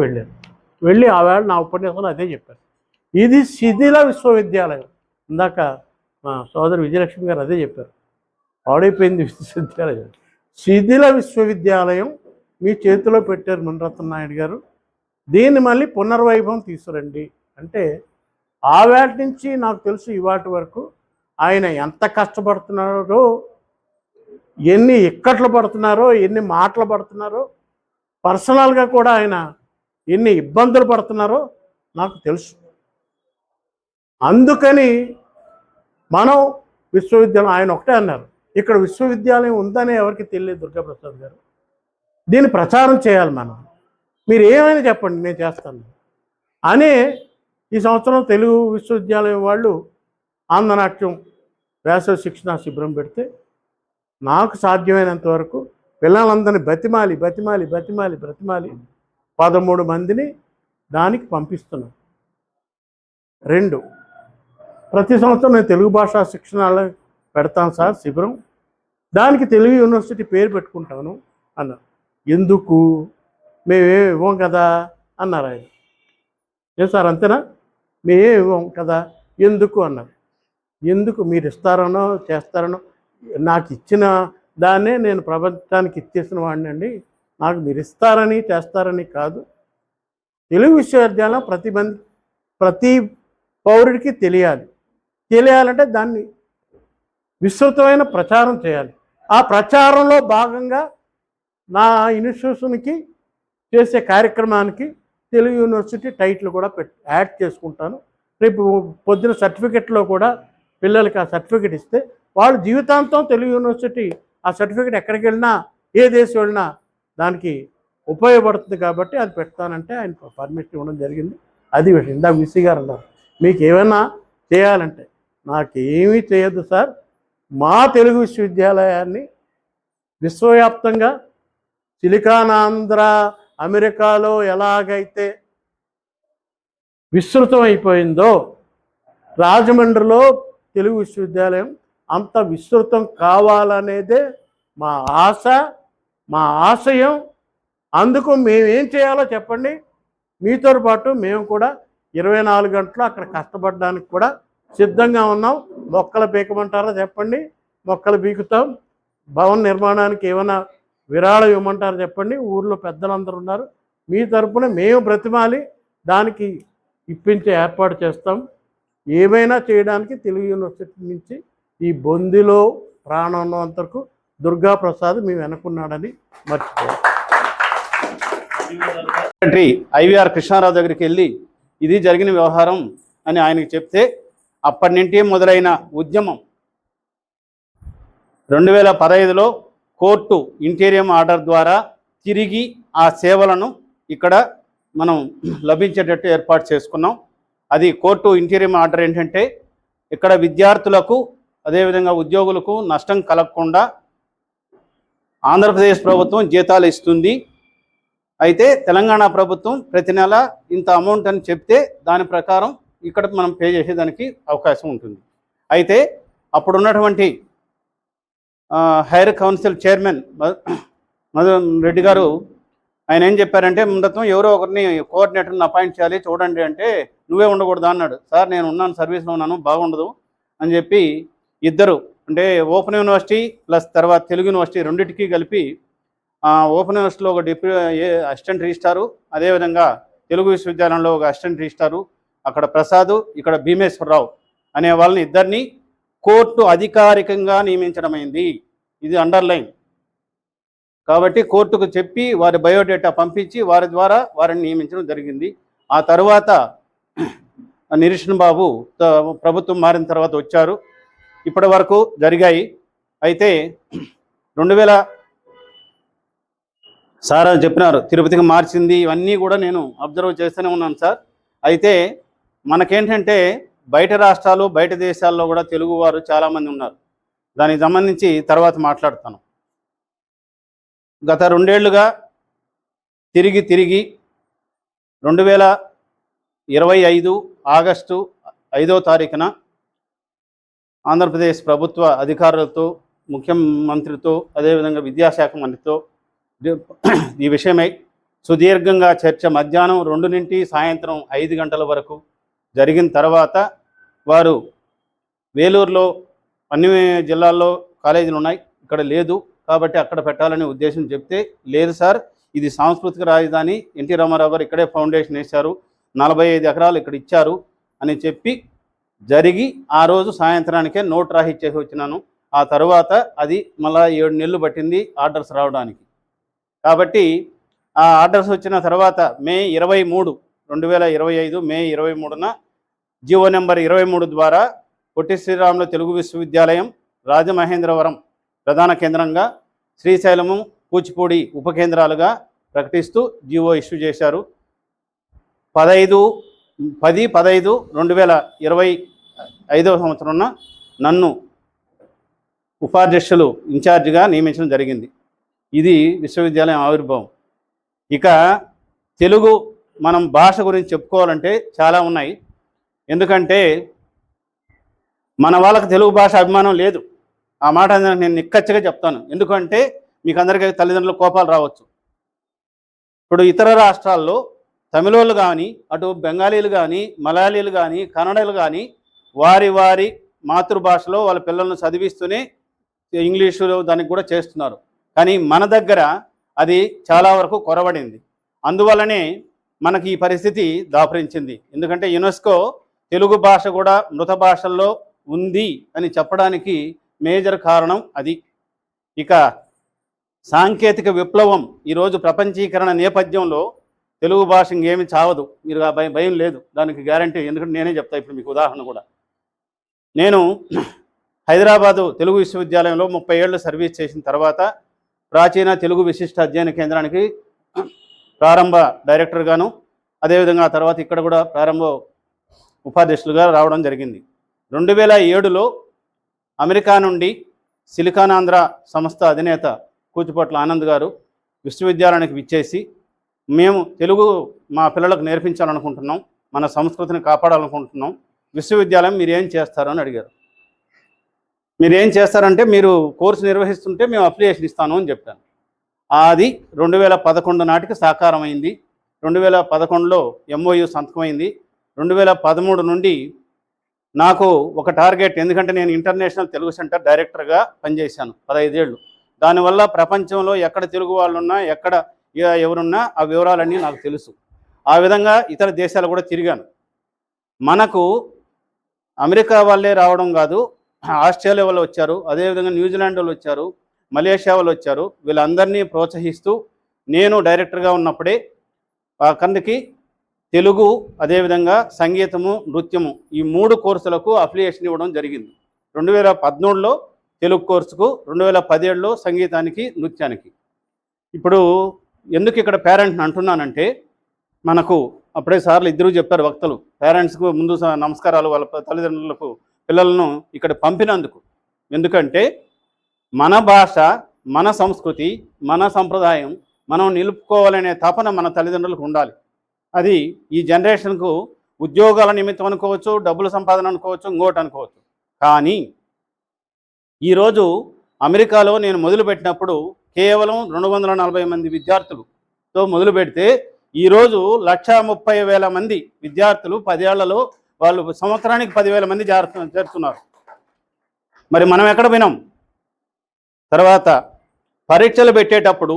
వెళ్ళి ఆ వేళ నా ఉపన్యాసంలో అదే చెప్పాను. ఇది శిథిల విశ్వవిద్యాలయం. ఇందాక మా సోదరు విజయలక్ష్మి గారు అదే చెప్పారు. పాడైపోయింది విశ్వవిద్యాలయం. శిథిల విశ్వవిద్యాలయం మీ చేతిలో పెట్టారు మునిరత్న నాయుడు గారు, దీన్ని మళ్ళీ పునర్వైభవం తీసుకురండి అంటే, ఆ వేటి నుంచి నాకు తెలుసు ఇవాటి వరకు ఆయన ఎంత కష్టపడుతున్నారో, ఎన్ని ఇక్కట్లు పడుతున్నారో, ఎన్ని మాటలు పడుతున్నారో, పర్సనల్గా కూడా ఆయన ఎన్ని ఇబ్బందులు పడుతున్నారో నాకు తెలుసు. అందుకని మనం విశ్వవిద్యాలయం, ఆయన ఒకటే అన్నారు, ఇక్కడ విశ్వవిద్యాలయం ఉందని ఎవరికి తెలియదు దుర్గాప్రసాద్ గారు, దీన్ని ప్రచారం చేయాలి మనం, మీరు ఏమైనా చెప్పండి నేను చేస్తాను అని. ఈ సంవత్సరం తెలుగు విశ్వవిద్యాలయం వాళ్ళు ఆంధ్రనాట్యం వేసవి శిక్షణ శిబిరం పెడితే నాకు సాధ్యమైనంత వరకు పిల్లలందరినీ బతిమాలి 13 మందిని దానికి పంపిస్తున్నాను. 2, ప్రతి సంవత్సరం నేను తెలుగు భాషా శిక్షణ పెడతాను సార్ శిబిరం, దానికి తెలుగు యూనివర్సిటీ పేరు పెట్టుకుంటాను అన్నారు. ఎందుకు, మేమేమి ఇవ్వం కదా అన్నారు ఆయన. ఏం సార్ అంతేనా, మేమేమి ఇవ్వం కదా, ఎందుకు అన్నారు. ఎందుకు మీరు ఇస్తారనో చేస్తారనో, నాకు ఇచ్చిన దాన్నే నేను ప్రపంచానికి ఇచ్చేసిన వాడిని అండి. నాకు మీరు ఇస్తారని చేస్తారని కాదు. తెలుగు విశ్వవిద్యాలయం ప్రతి పౌరుడికి తెలియాలంటే దాన్ని విస్తృతమైన ప్రచారం చేయాలి. ఆ ప్రచారంలో భాగంగా నా ఇన్స్టిట్యూషన్కి చేసే కార్యక్రమానికి తెలుగు యూనివర్సిటీ టైటిల్ కూడా యాడ్ చేసుకుంటాను. రేపు పొద్దున సర్టిఫికెట్లో కూడా పిల్లలకి ఆ సర్టిఫికెట్ ఇస్తే వాళ్ళు జీవితాంతం తెలుగు యూనివర్సిటీ ఆ సర్టిఫికెట్ ఎక్కడికి వెళ్ళినా ఏ దేశం వెళ్ళినా దానికి ఉపయోగపడుతుంది కాబట్టి అది పెడతానంటే ఆయన పర్మిషన్ ఇవ్వడం జరిగింది. అది విషయం. ఇందాక విసి గారు అన్నారు మీకు ఏమైనా చేయాలంటే, నాకేమీ చేయొద్దు సార్, మా తెలుగు విశ్వవిద్యాలయాన్ని విశ్వవ్యాప్తంగా సిలికాన్ ఆంధ్ర అమెరికాలో ఎలాగైతే విస్తృతం అయిపోయిందో రాజమండ్రిలో తెలుగు విశ్వవిద్యాలయం అంత విస్తృతం కావాలనేదే మా ఆశ, మా ఆశయం. అందుకు మేమేం చేయాలో చెప్పండి. మీతో పాటు మేము కూడా 24 గంటలు అక్కడ కష్టపడడానికి కూడా సిద్ధంగా ఉన్నాం. మొక్కలు పీకమంటారా చెప్పండి, మొక్కలు పీకుతాం. భవన నిర్మాణానికి ఏమైనా విరాళం ఇవ్వమంటారా చెప్పండి, ఊర్లో పెద్దలందరూ ఉన్నారు. మీ తరపున మేము బ్రతిమాలి దానికి ఇప్పించే ఏర్పాటు చేస్తాం. ఏమైనా చేయడానికి తెలుగు యూనివర్సిటీ నుంచి ఈ బొందిలో ప్రాణం ఉన్నంతవరకు దుర్గాప్రసాద్ మేము వెనుకున్నాడని మర్చిపోయాం. సెక్రటరీ ఐవీఆర్ కృష్ణారావు దగ్గరికి వెళ్ళి ఇది జరిగిన వ్యవహారం అని ఆయనకు చెప్తే అప్పటి నుండి మొదలైన ఉద్యమం 2015లో కోర్టు ఇంటీరియం ఆర్డర్ ద్వారా తిరిగి ఆ సేవలను ఇక్కడ మనం లభించేటట్టు ఏర్పాటు చేసుకున్నాం. అది కోర్టు ఇంటీరియం ఆర్డర్ ఏంటంటే ఇక్కడ విద్యార్థులకు అదేవిధంగా ఉద్యోగులకు నష్టం కలగకుండా ఆంధ్రప్రదేశ్ ప్రభుత్వం జీతాలు ఇస్తుంది. అయితే తెలంగాణ ప్రభుత్వం ప్రతి నెల ఇంత అమౌంట్ అని చెప్తే దాని ప్రకారం ఇక్కడ మనం పే చేసేదానికి అవకాశం ఉంటుంది. అయితే అప్పుడున్నటువంటి higher council chairman Madhun Reddy గారు ఆయన ఏం చెప్పారంటే ముందతం ఎవరో ఒకరిని కోఆర్డినేటర్ని అపాయింట్ చేయాలి చూడండి అంటే నువ్వే ఉండకూడదా అన్నాడు. సార్ నేను ఉన్నాను, సర్వీస్లో ఉన్నాను, బాగుండదు అని చెప్పి ఇద్దరు అంటే ఓపెన్ యూనివర్సిటీ ప్లస్ తర్వాత తెలుగు యూనివర్సిటీ రెండింటికి కలిపి ఓపెన్ యూనివర్సిటీలో ఒక అసిస్టెంట్ రిజిస్ట్రారు, అదేవిధంగా తెలుగు విశ్వవిద్యాలయంలో ఒక అసిస్టెంట్ రిజిస్ట్రారు, అక్కడ ప్రసాద్ ఇక్కడ భీమేశ్వరరావు అనే వాళ్ళని ఇద్దరిని కోర్టు అధికారికంగా నియమించడమైంది. ఇది అండర్లైన్. కాబట్టి కోర్టుకు చెప్పి వారి బయోడేటా పంపించి వారి ద్వారా వారిని నియమించడం జరిగింది. ఆ తర్వాత నిరీక్షణ్ బాబు ప్రభుత్వం మారిన తర్వాత వచ్చారు. ఇప్పటి వరకు జరిగాయి. అయితే 2000 సార్ చెప్పినారు తిరుపతికి మార్చింది, ఇవన్నీ కూడా నేను అబ్జర్వ్ చేస్తూనే ఉన్నాను సార్. అయితే మనకేంటంటే బయట రాష్ట్రాలు బయట దేశాల్లో కూడా తెలుగువారు చాలామంది ఉన్నారు. దానికి సంబంధించి తర్వాత మాట్లాడతాను. గత 2 ఏళ్లుగా తిరిగి 2025 ఆగస్టు 5వ తారీఖున ఆంధ్రప్రదేశ్ ప్రభుత్వ అధికారులతో, ముఖ్యమంత్రితో, అదేవిధంగా విద్యాశాఖ మంత్రితో ఈ విషయమై సుదీర్ఘంగా చర్చ మధ్యాహ్నం 2 నుండి సాయంత్రం 5 గంటల వరకు జరిగిన తర్వాత వారు వేలూరులో అన్ని జిల్లాల్లో కాలేజీలు ఉన్నాయి, ఇక్కడ లేదు కాబట్టి అక్కడ పెట్టాలనే ఉద్దేశం చెప్తే లేదు సార్ ఇది సాంస్కృతిక రాజధాని, ఎన్టీ రామారావు గారు ఇక్కడే ఫౌండేషన్ వేశారు, 45 ఎకరాలు ఇక్కడ ఇచ్చారు అని చెప్పి జరిగి ఆ రోజు సాయంత్రానికే నోట్ రాహిచ్చేసి వచ్చినాను. ఆ తర్వాత అది మళ్ళా 7 నెలలు పట్టింది ఆర్డర్స్ రావడానికి. కాబట్టి ఆ ఆర్డర్స్ వచ్చిన తర్వాత మే 23, 2025 మే 23న జీవో నెంబర్ 23 ద్వారా పొట్టి శ్రీరాములు తెలుగు విశ్వవిద్యాలయం రాజమహేంద్రవరం ప్రధాన కేంద్రంగా, శ్రీశైలము కూచిపూడి ఉపకేంద్రాలుగా ప్రకటిస్తూ జీవో ఇష్యూ చేశారు. 10/15/2025 సంవత్సరంన నన్ను ఉపాధ్యక్షులు ఇన్ఛార్జిగా నియమించడం జరిగింది. ఇది విశ్వవిద్యాలయం ఆవిర్భావం. ఇక తెలుగు మనం భాష గురించి చెప్పుకోవాలంటే చాలా ఉన్నాయి. ఎందుకంటే మన వాళ్ళకి తెలుగు భాష అభిమానం లేదు. ఆ మాట నేను నిక్కచ్చిగా చెప్తాను. ఎందుకంటే మీకు అందరికీ తల్లిదండ్రుల కోపాలు రావచ్చు. ఇప్పుడు ఇతర రాష్ట్రాల్లో తమిళోళ్ళు కానీ, అటు బెంగాలీలు కానీ, మలయాళీలు కానీ, కన్నడలు కానీ వారి వారి మాతృభాషలో వాళ్ళ పిల్లలను చదివిస్తూనే ఇంగ్లీషులో దానికి కూడా చేస్తున్నారు. కానీ మన దగ్గర అది చాలా వరకు కొరవడింది. అందువల్లనే మనకి ఈ పరిస్థితి దాపురించింది. ఎందుకంటే యునెస్కో తెలుగు భాష కూడా మృత భాషల్లో ఉంది అని చెప్పడానికి మేజర్ కారణం అది. ఇక సాంకేతిక విప్లవం ఈరోజు ప్రపంచీకరణ నేపథ్యంలో తెలుగు భాష ఇంకేమి చావదు, మీరు ఆ భయం లేదు, దానికి గ్యారంటీ. ఎందుకంటే నేనే చెప్తా ఇప్పుడు మీకు ఉదాహరణ కూడా. నేను హైదరాబాదు తెలుగు విశ్వవిద్యాలయంలో 30 ఏళ్ళు సర్వీస్ చేసిన తర్వాత ప్రాచీన తెలుగు విశిష్ట అధ్యయన కేంద్రానికి ప్రారంభ డైరెక్టర్గాను, అదేవిధంగా ఆ తర్వాత ఇక్కడ కూడా ప్రారంభ ఉపాధ్యక్షులుగా రావడం జరిగింది. 2007లో అమెరికా నుండి సిలికాన్ ఆంధ్ర సంస్థ అధినేత కూచిపోట్ల ఆనంద్ గారు విశ్వవిద్యాలయానికి విచ్చేసి, మేము తెలుగు మా పిల్లలకు నేర్పించాలనుకుంటున్నాం, మన సంస్కృతిని కాపాడాలనుకుంటున్నాం, విశ్వవిద్యాలయం మీరు ఏం చేస్తారు అని అడిగారు. మీరు ఏం చేస్తారంటే మీరు కోర్సు నిర్వహిస్తుంటే మేము అప్లికేషన్ ఇస్తాను అని చెప్పాను. అది 2011 నాటికి సాకారం అయింది. 2011లో MOU సంతకమైంది. 2013 నుండి నాకు ఒక టార్గెట్, ఎందుకంటే నేను ఇంటర్నేషనల్ తెలుగు సెంటర్ డైరెక్టర్గా పనిచేశాను 15 ఏళ్ళు. దానివల్ల ప్రపంచంలో ఎక్కడ తెలుగు వాళ్ళు ఉన్నా, ఎక్కడ ఎవరున్నా ఆ వివరాలన్నీ నాకు తెలుసు. ఆ విధంగా ఇతర దేశాలు కూడా తిరిగాను. మనకు అమెరికా వాళ్ళే రావడం కాదు, ఆస్ట్రేలియా వాళ్ళు వచ్చారు, అదేవిధంగా న్యూజిలాండ్ వాళ్ళు వచ్చారు, మలేషియా వాళ్ళు వచ్చారు. వీళ్ళందరినీ ప్రోత్సహిస్తూ నేను డైరెక్టర్గా ఉన్నప్పుడే కిందకి తెలుగు, అదేవిధంగా సంగీతము, నృత్యము ఈ 3 కోర్సులకు అఫిలియేషన్ ఇవ్వడం జరిగింది. 2013లో తెలుగు కోర్సుకు, 2017లో సంగీతానికి, నృత్యానికి. ఇప్పుడు ఎందుకు ఇక్కడ పేరెంట్ని అంటున్నానంటే, మనకు అప్పుడే సార్లు ఇద్దరు చెప్పారు వక్తలు, పేరెంట్స్కు ముందు నమస్కారాలు వాళ్ళ తల్లిదండ్రులకు పిల్లలను ఇక్కడ పంపినందుకు. ఎందుకంటే మన భాష, మన సంస్కృతి, మన సంప్రదాయం మనం నిలుపుకోవాలనే తపన మన తల్లిదండ్రులకు ఉండాలి. అది ఈ జనరేషన్కు ఉద్యోగాల నిమిత్తం అనుకోవచ్చు, డబ్బుల సంపాదన అనుకోవచ్చు, ఇంకోటి అనుకోవచ్చు. కానీ ఈరోజు అమెరికాలో నేను మొదలుపెట్టినప్పుడు కేవలం 240 మంది విద్యార్థులతో మొదలు పెడితే ఈరోజు 130,000 మంది విద్యార్థులు 10 ఏళ్లలో వాళ్ళు సంవత్సరానికి 10,000 మంది చేరుతున్నారు. మరి మనం ఎక్కడ పోయినాం? తర్వాత పరీక్షలు పెట్టేటప్పుడు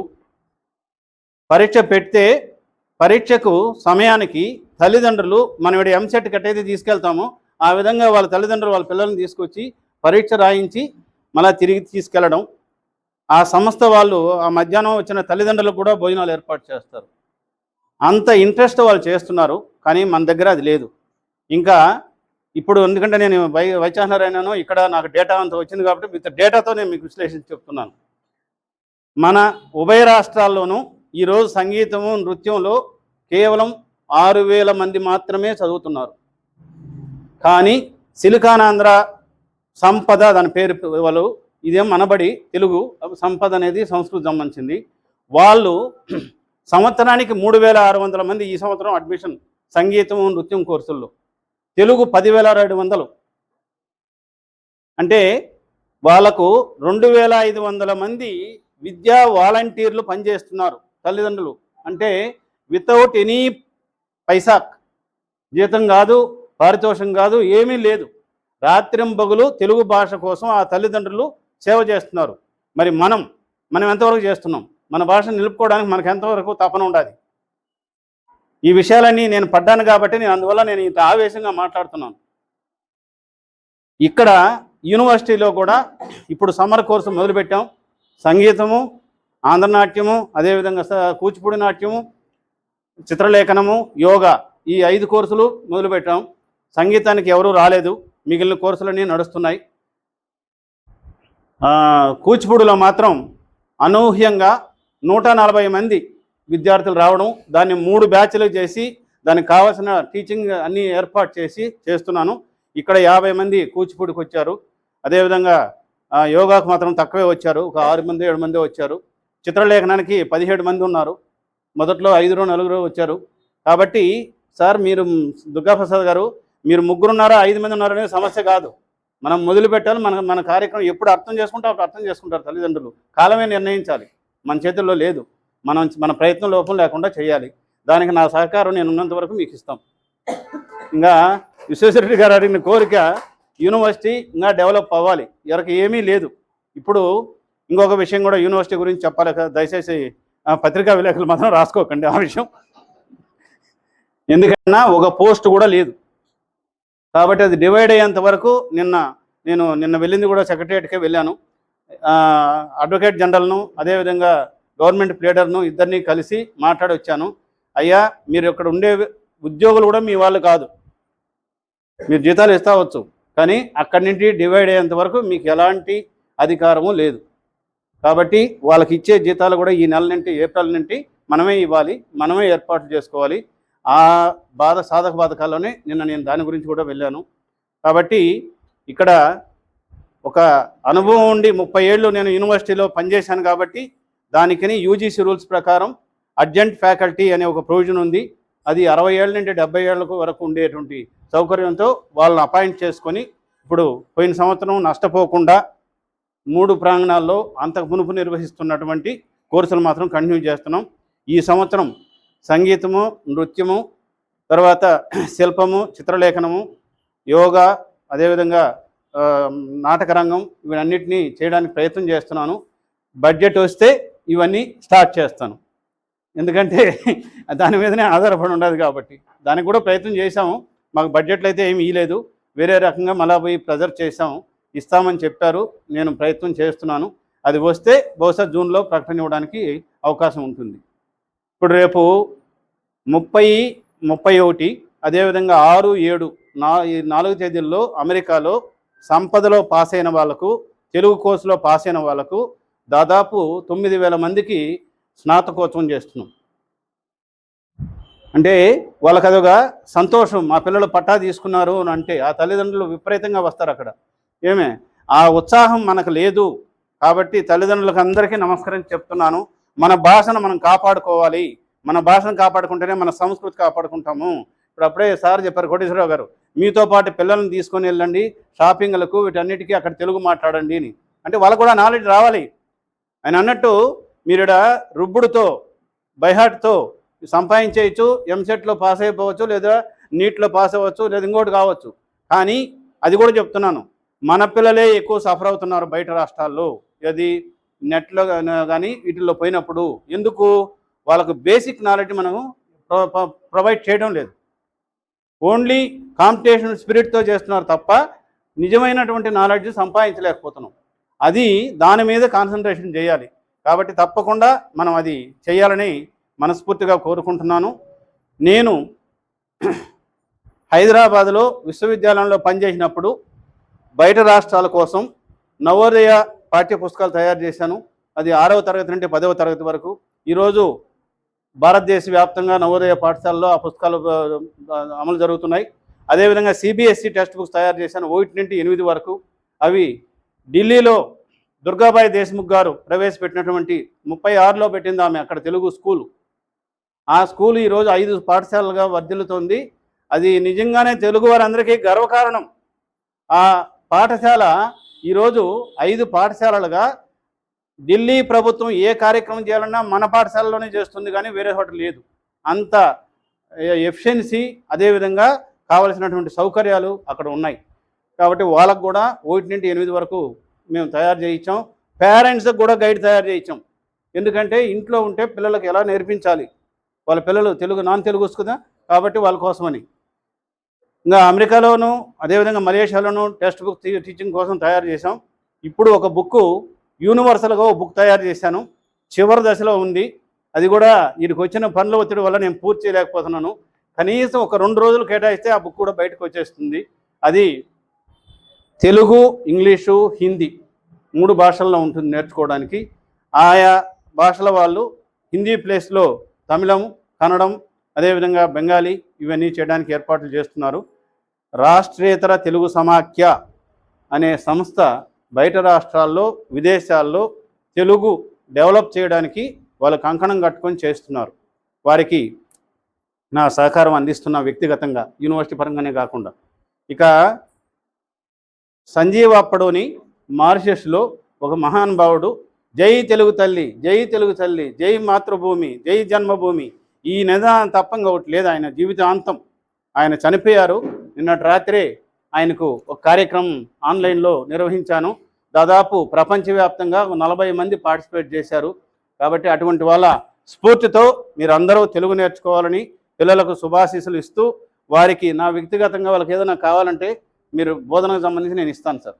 పరీక్ష పెడితే పరీక్షకు సమయానికి తల్లిదండ్రులు మనం ఇక్కడ ఎంసెట్ కట్టయితే తీసుకెళ్తామో ఆ విధంగా వాళ్ళ తల్లిదండ్రులు వాళ్ళ పిల్లల్ని తీసుకొచ్చి పరీక్ష రాయించి మళ్ళీ తిరిగి తీసుకెళ్ళడం. ఆ సంస్థ వాళ్ళు ఆ మధ్యాహ్నం వచ్చిన తల్లిదండ్రులకు కూడా భోజనాలు ఏర్పాటు చేస్తారు. అంత ఇంట్రెస్ట్ వాళ్ళు చేస్తున్నారు. కానీ మన దగ్గర అది లేదు. ఇంకా ఇప్పుడు ఎందుకంటే నేను వైస్ ఛాన్సలర్ అయినాను, ఇక్కడ నాకు డేటా అంతా వచ్చింది కాబట్టి విత్ డేటాతో నేను మీకు విశ్లేషించి చెప్తున్నాను. మన ఉభయ రాష్ట్రాల్లోనూ ఈరోజు సంగీతము, నృత్యంలో కేవలం 6,000 మంది మాత్రమే చదువుతున్నారు. కానీ సిలికాన్ ఆంధ్ర సంపద, దాని పేరు వాళ్ళు, ఇదేం మనబడి తెలుగు సంపద అనేది సంస్కృతి సంబంధించింది. వాళ్ళు సంవత్సరానికి 3,600 మంది ఈ సంవత్సరం అడ్మిషన్ సంగీతము, నృత్యం కోర్సుల్లో. తెలుగు 10,700. అంటే వాళ్ళకు 2,500 మంది విద్యా వాలంటీర్లు పనిచేస్తున్నారు తల్లిదండ్రులు. అంటే వితౌట్ ఎనీ పైసా, జీతం కాదు, పారితోషం కాదు, ఏమీ లేదు. రాత్రింబగలు తెలుగు భాష కోసం ఆ తల్లిదండ్రులు సేవ చేస్తున్నారు. మరి మనం ఎంతవరకు చేస్తున్నాం? మన భాషను నిలుపుకోవడానికి మనకు ఎంతవరకు తపన ఉండాలి? ఈ విషయాలన్నీ నేను పడ్డాను కాబట్టి అందువల్ల నేను ఇంత ఆవేశంగా మాట్లాడుతున్నాను. ఇక్కడ యూనివర్సిటీలో కూడా ఇప్పుడు సమ్మర్ కోర్సు మొదలుపెట్టాం. సంగీతము, ఆంధ్రనాట్యము, అదేవిధంగా కూచిపూడి నాట్యము, చిత్రలేఖనము, యోగా, ఈ 5 కోర్సులు మొదలుపెట్టాం. సంగీతానికి ఎవరూ రాలేదు, మిగిలిన కోర్సులన్నీ నడుస్తున్నాయి. కూచిపూడిలో మాత్రం అనూహ్యంగా 140 మంది విద్యార్థులు రావడం, దాన్ని 3 బ్యాచ్లు చేసి దానికి కావాల్సిన టీచింగ్ అన్నీ ఏర్పాటు చేస్తున్నాను. ఇక్కడ 50 మంది కూచిపూడికి వచ్చారు. అదేవిధంగా యోగాకు మాత్రం తక్కువే వచ్చారు, ఒక 6 మంది 7 మంది వచ్చారు. చిత్రలేఖనానికి 17 మంది ఉన్నారు. మొదట్లో 5-4 వచ్చారు. కాబట్టి సార్ మీరు దుర్గాప్రసాద్ గారు, మీరు 3 ఉన్నారా 5 మంది ఉన్నారనే సమస్య కాదు. మనం మొదలు పెట్టాలి. మన కార్యక్రమం ఎప్పుడు అర్థం చేసుకుంటే అప్పుడు అర్థం చేసుకుంటారు తల్లిదండ్రులు. కాలమే నిర్ణయించాలి, మన చేతుల్లో లేదు. మన ప్రయత్నం లోపం లేకుండా చేయాలి. దానికి నా సహకారం నేను ఉన్నంత వరకు మీకు ఇస్తాం. ఇంకా విశ్వేశ్వరరెడ్డి గారు అడిగిన కోరిక, యూనివర్సిటీ ఇంకా డెవలప్ అవ్వాలి. ఎవరికి ఏమీ లేదు. ఇప్పుడు ఇంకొక విషయం కూడా యూనివర్సిటీ గురించి చెప్పాలి కదా, దయచేసి పత్రికా విలేకరులు మాత్రం రాసుకోకండి ఆ విషయం. ఎందుకన్నా ఒక పోస్ట్ కూడా లేదు. కాబట్టి అది డివైడ్ అయ్యేంత వరకు నిన్న వెళ్ళింది కూడా సెక్రటరియట్కే వెళ్ళాను. అడ్వకేట్ జనరల్ను అదేవిధంగా గవర్నమెంట్ ప్లేడర్ను ఇద్దరిని కలిసి మాట్లాడి వచ్చాను. అయ్యా, మీరు ఇక్కడ ఉండే ఉద్యోగులు కూడా మీ వాళ్ళు కాదు, మీరు జీతాలు ఇస్తావచ్చు, కానీ అక్కడి నుండి డివైడ్ అయ్యేంత వరకు మీకు ఎలాంటి అధికారము లేదు. కాబట్టి వాళ్ళకి ఇచ్చే జీతాలు కూడా ఈ నెల నుండి ఏప్రిల్ నుండి మనమే ఇవ్వాలి, మనమే ఏర్పాట్లు చేసుకోవాలి. ఆ సాధక బాధకాల్లోనే నేను దాని గురించి కూడా వెళ్ళాను. కాబట్టి ఇక్కడ ఒక అనుభవం ఉండి 30 ఏళ్ళు నేను యూనివర్సిటీలో పనిచేశాను కాబట్టి దానికని యూజీసీ రూల్స్ ప్రకారం అడ్జంట్ ఫ్యాకల్టీ అనే ఒక ప్రొవిజన్ ఉంది. అది 60 ఏళ్ళ నుండి 70 ఏళ్ళ వరకు ఉండేటువంటి సౌకర్యంతో వాళ్ళని అపాయింట్ చేసుకొని ఇప్పుడు పోయిన సంవత్సరం నష్టపోకుండా 3 ప్రాంగణాల్లో అంతకు మునుపు నిర్వహిస్తున్నటువంటి కోర్సులు మాత్రం కంటిన్యూ చేస్తున్నాం. ఈ సంవత్సరం సంగీతము, నృత్యము, తర్వాత శిల్పము, చిత్రలేఖనము, యోగా, అదేవిధంగా నాటక రంగం, ఇవన్నిటినీ చేయడానికి ప్రయత్నం చేస్తున్నాను. బడ్జెట్ వస్తే ఇవన్నీ స్టార్ట్ చేస్తాను, ఎందుకంటే దాని మీదనే ఆధారపడి ఉండదు కాబట్టి. దానికి కూడా ప్రయత్నం చేశాము. మాకు బడ్జెట్లు అయితే ఏమి ఇవ్వలేదు, వేరే రకంగా మళ్ళా పోయి ప్రెజర్ చేశాము. ఇస్తామని చెప్పారు, నేను ప్రయత్నం చేస్తున్నాను. అది వస్తే బహుశా జూన్లో ప్రకటన ఇవ్వడానికి అవకాశం ఉంటుంది. ఇప్పుడు రేపు 30, 31, అదేవిధంగా 6, 7 ఈ 4 తేదీల్లో అమెరికాలో సంపదలో పాస్ అయిన వాళ్ళకు, తెలుగు కోర్సులో పాస్ అయిన వాళ్ళకు దాదాపు 9,000 మందికి స్నాతకోత్సవం చేస్తున్నాం. అంటే వాళ్ళకి అదొక సంతోషం, మా పిల్లలు పట్టా తీసుకున్నారు అని అంటే ఆ తల్లిదండ్రులు విపరీతంగా వస్తారు అక్కడ. ఆ ఉత్సాహం మనకు లేదు. కాబట్టి తల్లిదండ్రులకు అందరికీ నమస్కారం చెప్తున్నాను. మన భాషను మనం కాపాడుకోవాలి. మన భాషను కాపాడుకుంటేనే మన సంస్కృతి కాపాడుకుంటాము. ఇప్పుడు అప్పుడే సార్ చెప్పారు, కోటేశ్వరరావు గారు, మీతో పాటు పిల్లల్ని తీసుకొని వెళ్ళండి షాపింగ్లకు, వీటన్నిటికీ అక్కడ తెలుగు మాట్లాడండి అని. అంటే వాళ్ళకు కూడా నాలెడ్జ్ రావాలి. ఆయన అన్నట్టు మీరు రుబ్బుడుతో బైహార్ట్తో సంపాదించేయచ్చు, ఎంసెట్లో పాస్ అయిపోవచ్చు, లేదా నీట్లో పాస్ అవ్వచ్చు, లేదా ఇంకోటి కావచ్చు. కానీ అది కూడా చెప్తున్నాను, మన పిల్లలే ఎక్కువ సఫర్ అవుతున్నారు బయట రాష్ట్రాల్లో. అది నెట్లో కానీ వీటిల్లో పోయినప్పుడు. ఎందుకు? వాళ్ళకు బేసిక్ నాలెడ్జ్ మనము ప్రొవైడ్ చేయడం లేదు. ఓన్లీ కాంపిటీషన్ స్పిరిట్తో చేస్తున్నారు తప్ప నిజమైనటువంటి నాలెడ్జ్ సంపాదించలేకపోతున్నాం. అది దాని మీద కాన్సన్ట్రేషన్ చేయాలి. కాబట్టి తప్పకుండా మనం అది చేయాలని మనస్ఫూర్తిగా కోరుకుంటున్నాను. నేను హైదరాబాద్లో విశ్వవిద్యాలయంలో పనిచేసినప్పుడు బయట రాష్ట్రాల కోసం నవోదయ పాఠ్య పుస్తకాలు తయారు చేశాను. అది 6వ తరగతి నుండి 10వ తరగతి వరకు. ఈరోజు భారతదేశ వ్యాప్తంగా నవోదయ పాఠశాలలో ఆ పుస్తకాలు అమలు జరుగుతున్నాయి. అదేవిధంగా సిబిఎస్ఈ టెక్స్ట్ బుక్స్ తయారు చేశాను 1 నుండి 8 వరకు. అవి ఢిల్లీలో దుర్గాబాయి దేశ్ముఖ్ గారు ప్రవేశపెట్టినటువంటి 36లో పెట్టింది ఆమె అక్కడ తెలుగు స్కూలు. ఆ స్కూల్ ఈరోజు 5 పాఠశాలలుగా వర్ధిల్లుతోంది. అది నిజంగానే తెలుగు వారందరికీ గర్వకారణం. ఆ పాఠశాల ఈరోజు 5 పాఠశాలలుగా ఢిల్లీ ప్రభుత్వం ఏ కార్యక్రమం చేయాలన్నా మన పాఠశాలలోనే చేస్తుంది, కానీ వేరే చోట లేదు. అంత ఎఫిషియన్సీ, అదేవిధంగా కావలసినటువంటి సౌకర్యాలు అక్కడ ఉన్నాయి. కాబట్టి వాళ్ళకు కూడా 1 నుండి 8 వరకు మేము తయారు చేయించాం. పేరెంట్స్కి కూడా గైడ్ తయారు చేయించాం. ఎందుకంటే ఇంట్లో ఉంటే పిల్లలకు ఎలా నేర్పించాలి, వాళ్ళ పిల్లలు తెలుగు నాన్ తెలుగు వస్తుందా, కాబట్టి వాళ్ళ కోసమని. ఇంకా అమెరికాలోను అదేవిధంగా మలేషియాలోను టెక్స్ట్ బుక్ టీచింగ్ కోసం తయారు చేసాం. ఇప్పుడు ఒక బుక్ యూనివర్సల్గా ఒక బుక్ తయారు చేశాను, చివరి దశలో ఉంది. అది కూడా వీడికి వచ్చిన పనుల ఒత్తిడి వల్ల నేను పూర్తి చేయలేకపోతున్నాను. కనీసం ఒక 2 రోజులు కేటాయిస్తే ఆ బుక్ కూడా బయటకు వచ్చేస్తుంది. అది తెలుగు, ఇంగ్లీషు, హిందీ 3 భాషల్లో ఉంటుంది నేర్చుకోవడానికి. ఆయా భాషల వాళ్ళు హిందీ ప్లేస్లో తమిళం, కన్నడం, అదేవిధంగా బెంగాలీ ఇవన్నీ చేయడానికి ఏర్పాట్లు చేస్తున్నారు. రాష్ట్రేతర తెలుగు సమాఖ్య అనే సంస్థ బయట రాష్ట్రాల్లో, విదేశాల్లో తెలుగు డెవలప్ చేయడానికి వాళ్ళు కంకణం కట్టుకొని చేస్తున్నారు. వారికి నా సహకారం అందిస్తున్న వ్యక్తిగతంగా, యూనివర్సిటీ పరంగానే కాకుండా. ఇక సంజీవ్ అప్పడోని మారిషస్లో ఒక మహానుభావుడు, జై తెలుగు తల్లి, జై తెలుగు తల్లి, జై మాతృభూమి, జై జన్మభూమి, ఈ నిదానం తప్పంగా ఒకటి లేదు. ఆయన జీవితాంతం ఆయన చనిపోయారు. నిన్నటి రాత్రే ఆయనకు ఒక కార్యక్రమం ఆన్లైన్లో నిర్వహించాను. దాదాపు ప్రపంచవ్యాప్తంగా 40 మంది పార్టిసిపేట్ చేశారు. కాబట్టి అటువంటి వాళ్ళ స్ఫూర్తితో మీరందరూ తెలుగు నేర్చుకోవాలని పిల్లలకు శుభాశీస్సులు ఇస్తూ, వారికి నా వ్యక్తిగతంగా వాళ్ళకి ఏదైనా కావాలంటే మీరు బోధనకు సంబంధించి నేను ఇస్తాను సార్.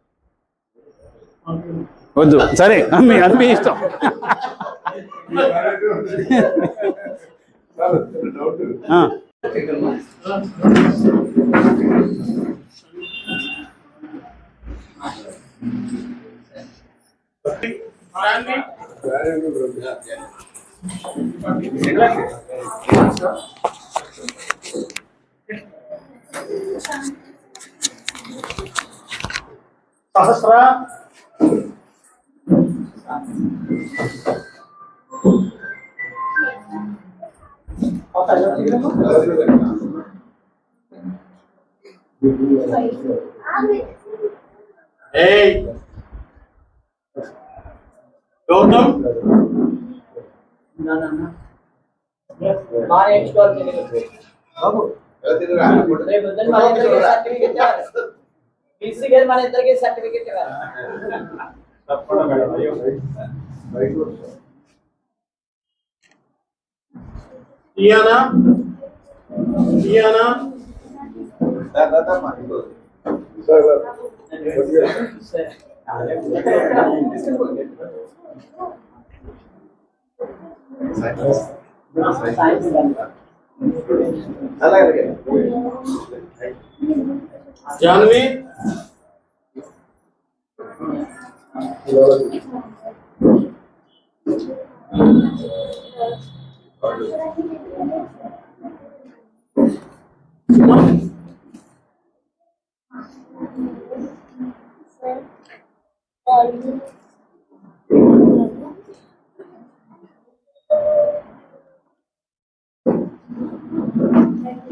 వద్దు, సరే, అది మీ ఇష్టం. సహస్ర గౌతమ్ మన ఇద్దరికి సర్టిఫికెట్ ఇవ్వాలి. ఇయానా ఇయానా జాన్వి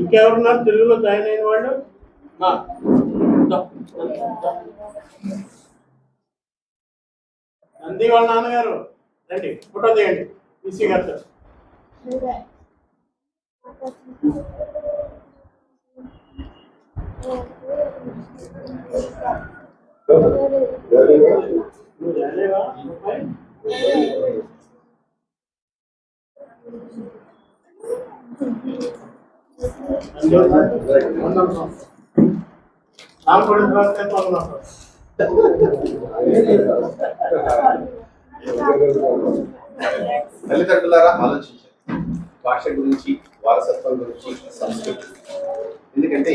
ఇంకెవరున్నారు తెలుగులో జాయిన్ అయిన వాళ్ళు? నంది వాళ్ళ నాన్నగారు రండి, ఫోటో తీయండి ఈసీ గారితో. తల్లిదండ్రులారా ఆలోచించారు భాష గురించి, వారసత్వం గురించి, సంస్కృతి. ఎందుకంటే